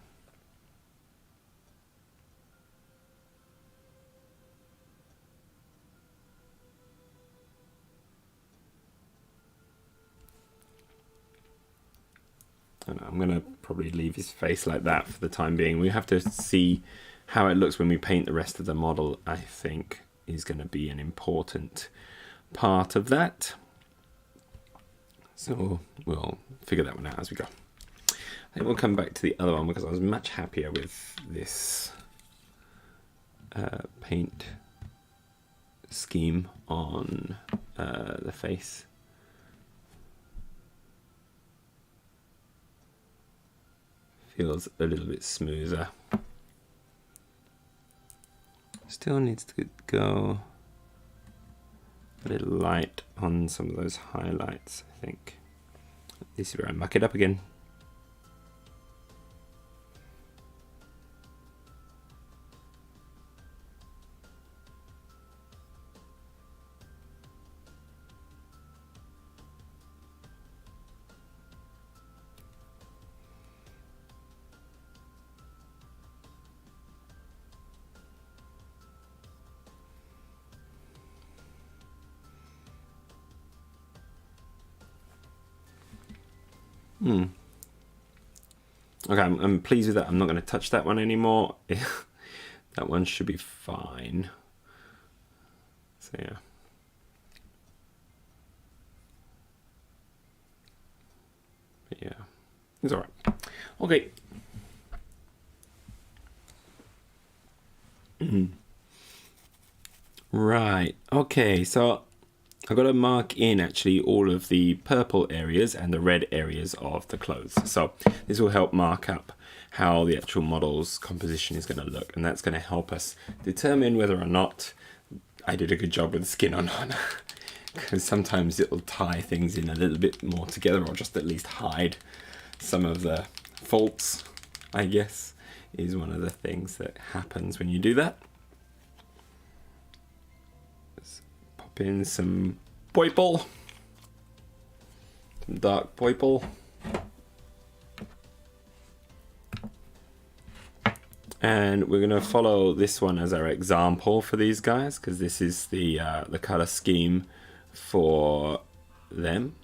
I don't know, I'm going to probably leave his face like that for the time being. We have to see how it looks when we paint the rest of the model, I think, is going to be an important part of that. So we'll figure that one out as we go. I think we'll come back to the other one because I was much happier with this paint scheme on the face. Feels a little bit smoother. Still needs to go a little light on some of those highlights, I think. This is where I muck it up again. Okay, I'm pleased with that. I'm not going to touch that one anymore. That one should be fine. So yeah. But yeah, it's all right. Okay. Right. Okay, so I've got to mark in actually all of the purple areas and the red areas of the clothes. So this will help mark up how the actual model's composition is going to look, and that's going to help us determine whether or not I did a good job with the skin or not. Because sometimes it'll tie things in a little bit more together, or just at least hide some of the faults, I guess, is one of the things that happens when you do that. In some purple, some dark purple, and we're going to follow this one as our example for these guys because this is the color scheme for them.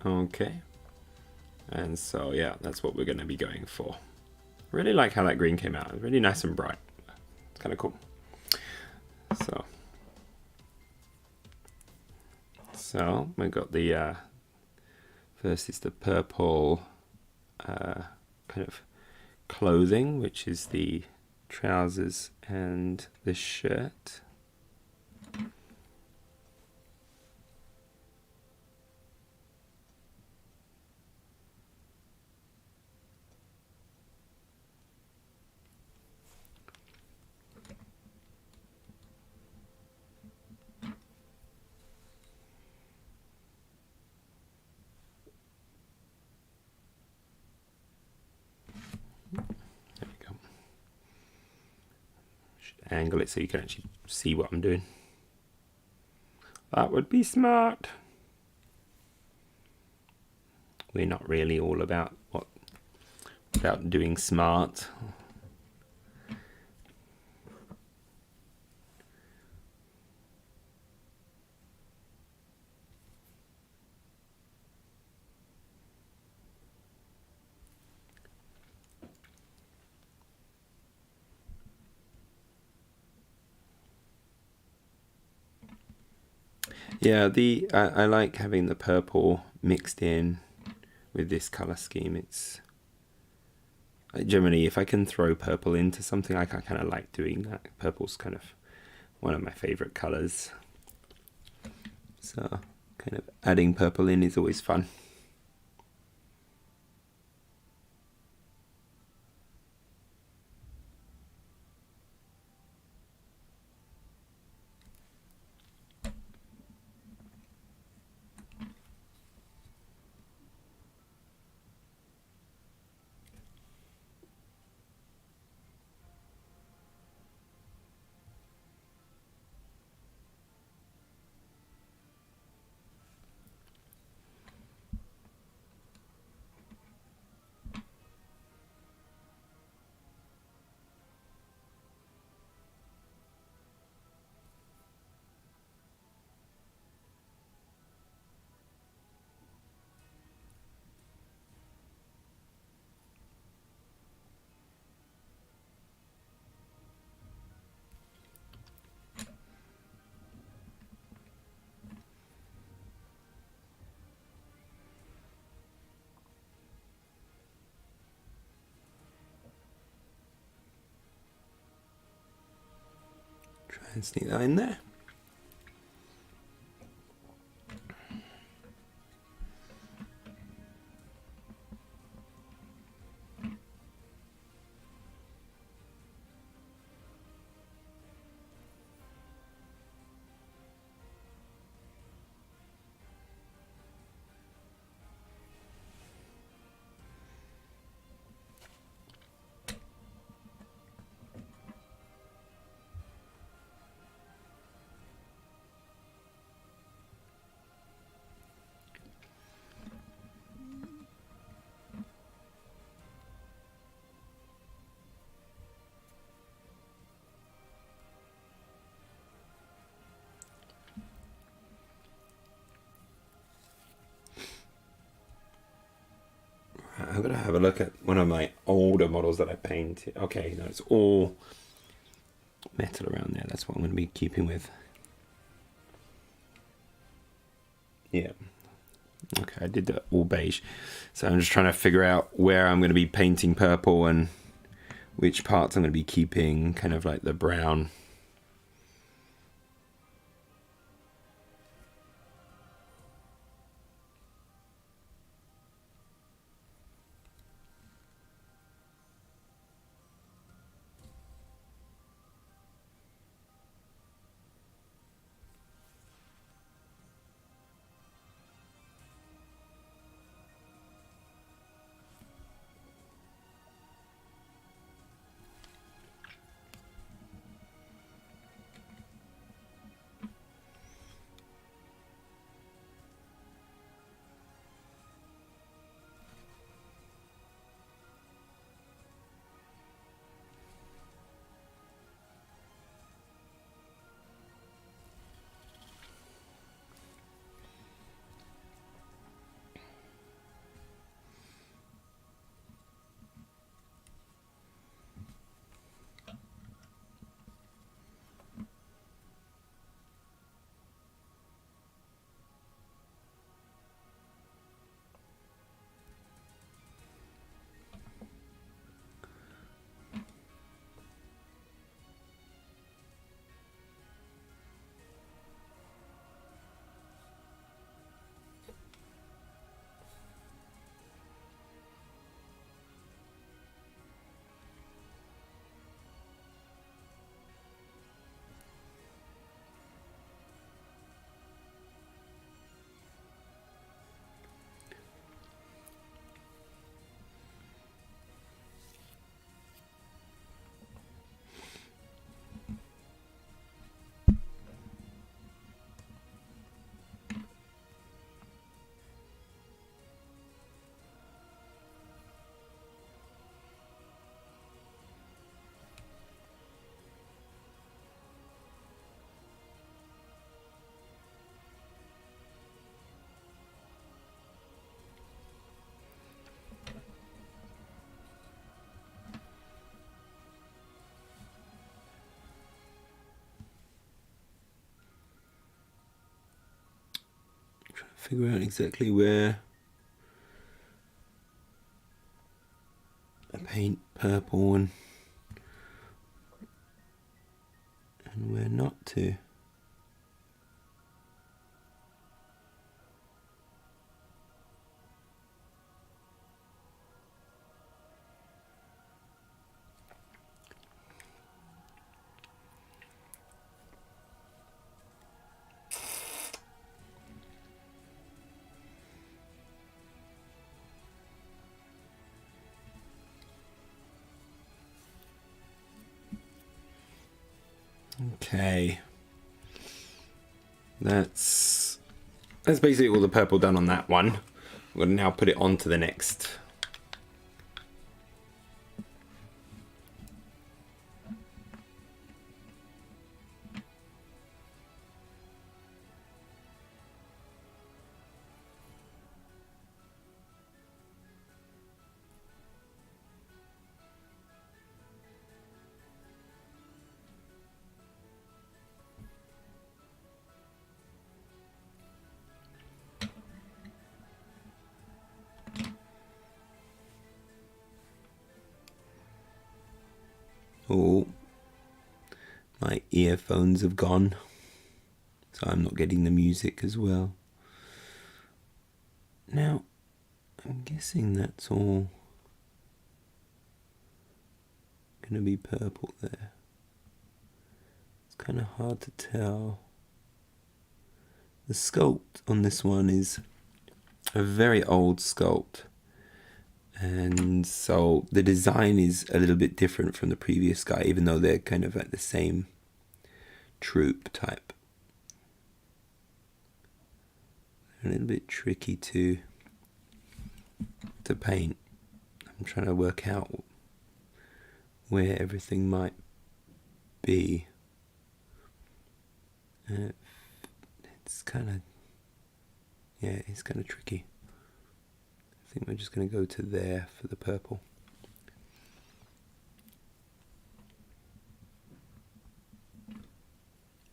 Okay, and so yeah, that's what we're going to be going for. really like how that green came out. It's really nice and bright. It's kind of cool. So we've got the first is the purple kind of clothing, which is the trousers and the shirt. Angle it so you can actually see what I'm doing. That would be smart. We're not really all about doing smart. Yeah, I like having the purple mixed in with this color scheme. It's generally, if I can throw purple into something, I kind of like doing that. Purple's kind of one of my favorite colors, so kind of adding purple in is always fun. Try and sneak that in there. I'm going to have a look at one of my older models that I painted. Okay, no, it's all metal around there. That's what I'm going to be keeping with. Yeah. Okay, I did the all beige. So I'm just trying to figure out where I'm going to be painting purple and which parts I'm going to be keeping kind of like the brown. figure out exactly where I paint purple and where not to. Okay, that's basically all the purple done on that one. I'm going to now put it onto the next. Oh, my earphones have gone, so I'm not getting the music as well. Now, I'm guessing that's all going to be purple there. It's kind of hard to tell. The sculpt on this one is a very old sculpt, and so the design is a little bit different from the previous guy, even though they're kind of like the same troupe type. A little bit tricky to paint. I'm trying to work out where everything might be. It's kind of, yeah, it's kind of tricky. I think we're just going to go to there for the purple.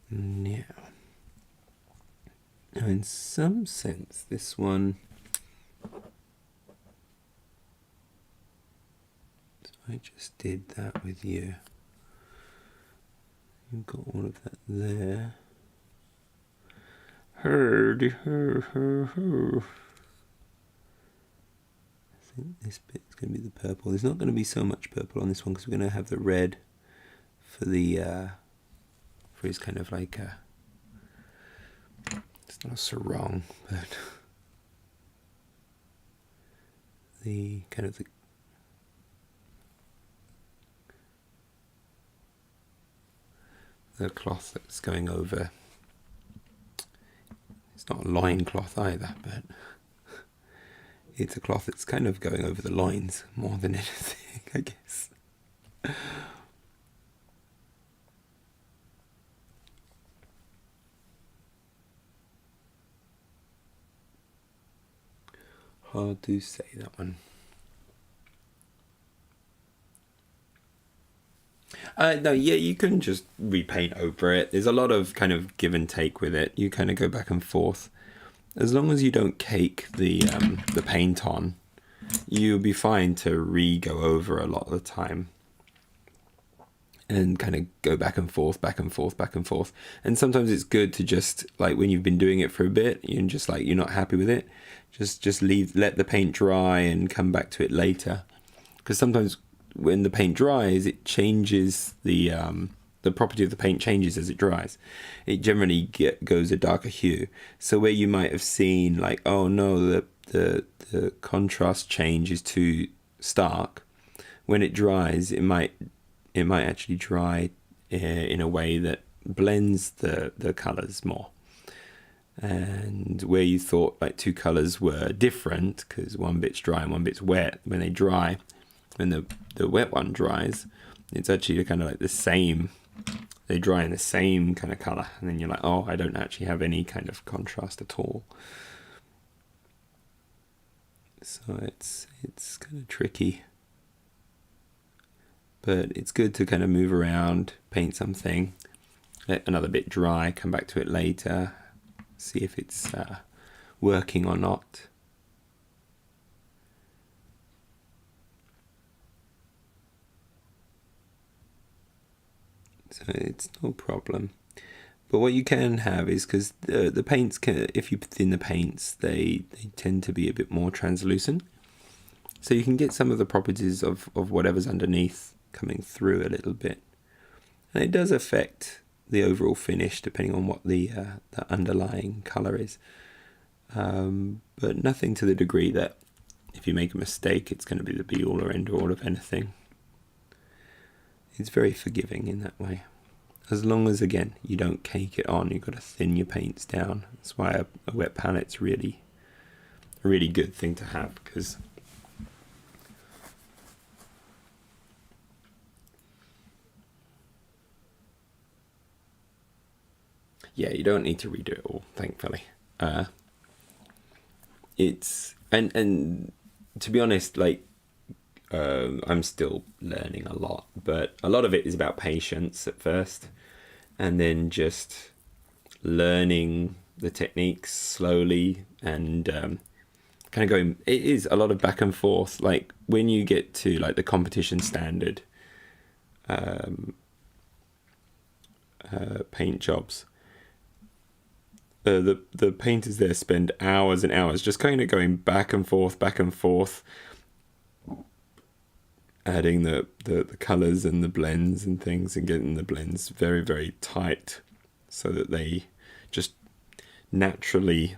Yeah. Now, in some sense, this one, so I just did that with you. You've got all of that there. I think this bit's going to be the purple. There's not going to be so much purple on this one because we're going to have the red for the for his kind of like a, it's not a sarong, but the kind of the cloth that's going over. It's not a loin cloth either, but it's a cloth that's kind of going over the loins more than anything, I guess. Hard to say, that one. No, yeah, you can just repaint over it. There's a lot of kind of give and take with it. You kind of go back and forth. As long as you don't cake the paint on, you'll be fine to re-go over a lot of the time. And kind of go back and forth, back and forth, back and forth. And sometimes it's good to just, like, when you've been doing it for a bit, you're just like, you're not happy with it, just let the paint dry and come back to it later. Because sometimes when the paint dries, it changes the property of the paint changes as it dries. It generally goes a darker hue. So where you might have seen like, oh no, the contrast change is too stark, when it dries, it might actually dry in a way that blends the colors more. And where you thought like two colors were different because one bit's dry and one bit's wet, when they dry, when the wet one dries, it's actually kind of like the same. They dry in the same kind of color, and then you're like, oh, I don't actually have any kind of contrast at all. So it's kind of tricky, but it's good to kind of move around, paint something, let another bit dry, come back to it later, see if it's working or not. So it's no problem. But what you can have is, because the paints can, if you thin the paints, they tend to be a bit more translucent. So you can get some of the properties of whatever's underneath coming through a little bit. And it does affect the overall finish depending on what the underlying colour is. But nothing to the degree that if you make a mistake, it's going to be the be all or end all of anything. It's very forgiving in that way. As long as, again, you don't cake it on, you've got to thin your paints down. That's why a wet palette's really a really good thing to have, because yeah, you don't need to redo it all, thankfully. It's and to be honest, like I'm still learning a lot, but a lot of it is about patience at first, and then just learning the techniques slowly and kind of going. It is a lot of back and forth. Like when you get to like the competition standard paint jobs, the painters there spend hours and hours just kind of going back and forth, adding the colors and the blends and things, and getting the blends very, very tight so that they just naturally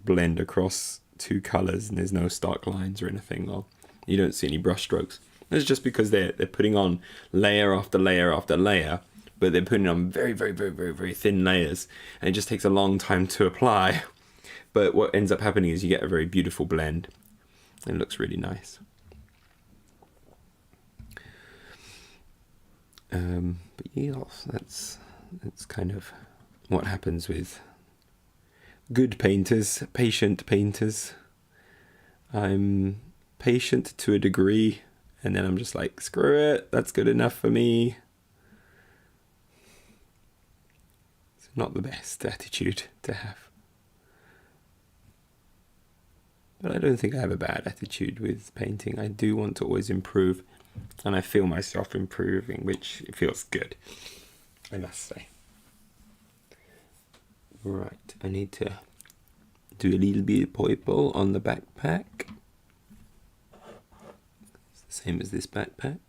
blend across two colors and there's no stark lines or anything, or you don't see any brush strokes. That's just because they're putting on layer after layer after layer, but they're putting on very, very, very, very, very thin layers, and it just takes a long time to apply. But what ends up happening is you get a very beautiful blend. It looks really nice. But yes, that's kind of what happens with good painters, patient painters. I'm patient to a degree, and then I'm just like, screw it, that's good enough for me. It's not the best attitude to have. But I don't think I have a bad attitude with painting. I do want to always improve, and I feel myself improving, which feels good, I must say. Right, I need to do a little bit of purple on the backpack. It's the same as this backpack.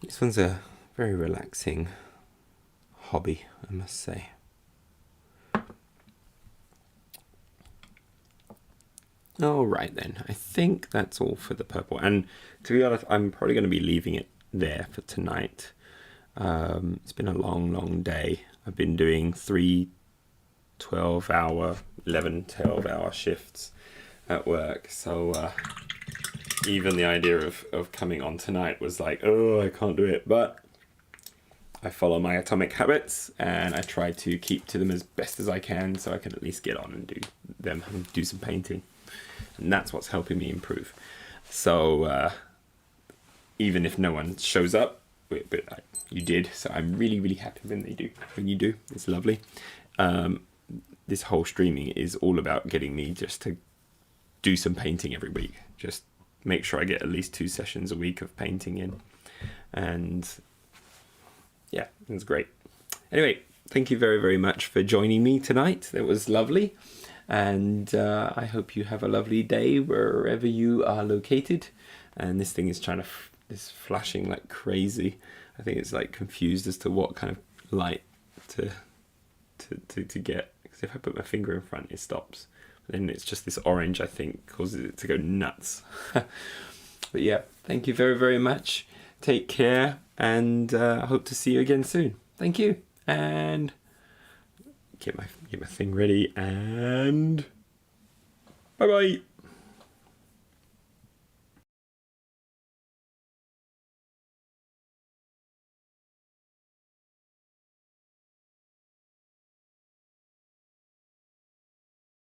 This one's a very relaxing hobby, I must say. Alright then, I think that's all for the purple. And to be honest, I'm probably going to be leaving it there for tonight. It's been a long, long day. I've been doing 3 12-hour, 11, 12-hour shifts at work. So even the idea of coming on tonight was like, oh, I can't do it. But I follow my atomic habits, and I try to keep to them as best as I can, so I can at least get on and do them and do some painting. And that's what's helping me improve. So even if no one shows up, but you did, so I'm really, really happy when they do. When you do, it's lovely. This whole streaming is all about getting me just to do some painting every week. Just make sure I get at least 2 sessions a week of painting in. And yeah, it's great. Anyway, thank you very, very much for joining me tonight. It was lovely. And I hope you have a lovely day wherever you are located. And this thing is it's flashing like crazy. I think it's like confused as to what kind of light to get. Because if I put my finger in front, it stops. Then it's just this orange, I think, causes it to go nuts. But yeah, thank you very, very much. Take care, and I hope to see you again soon. Thank you, and get my thing ready, and bye bye.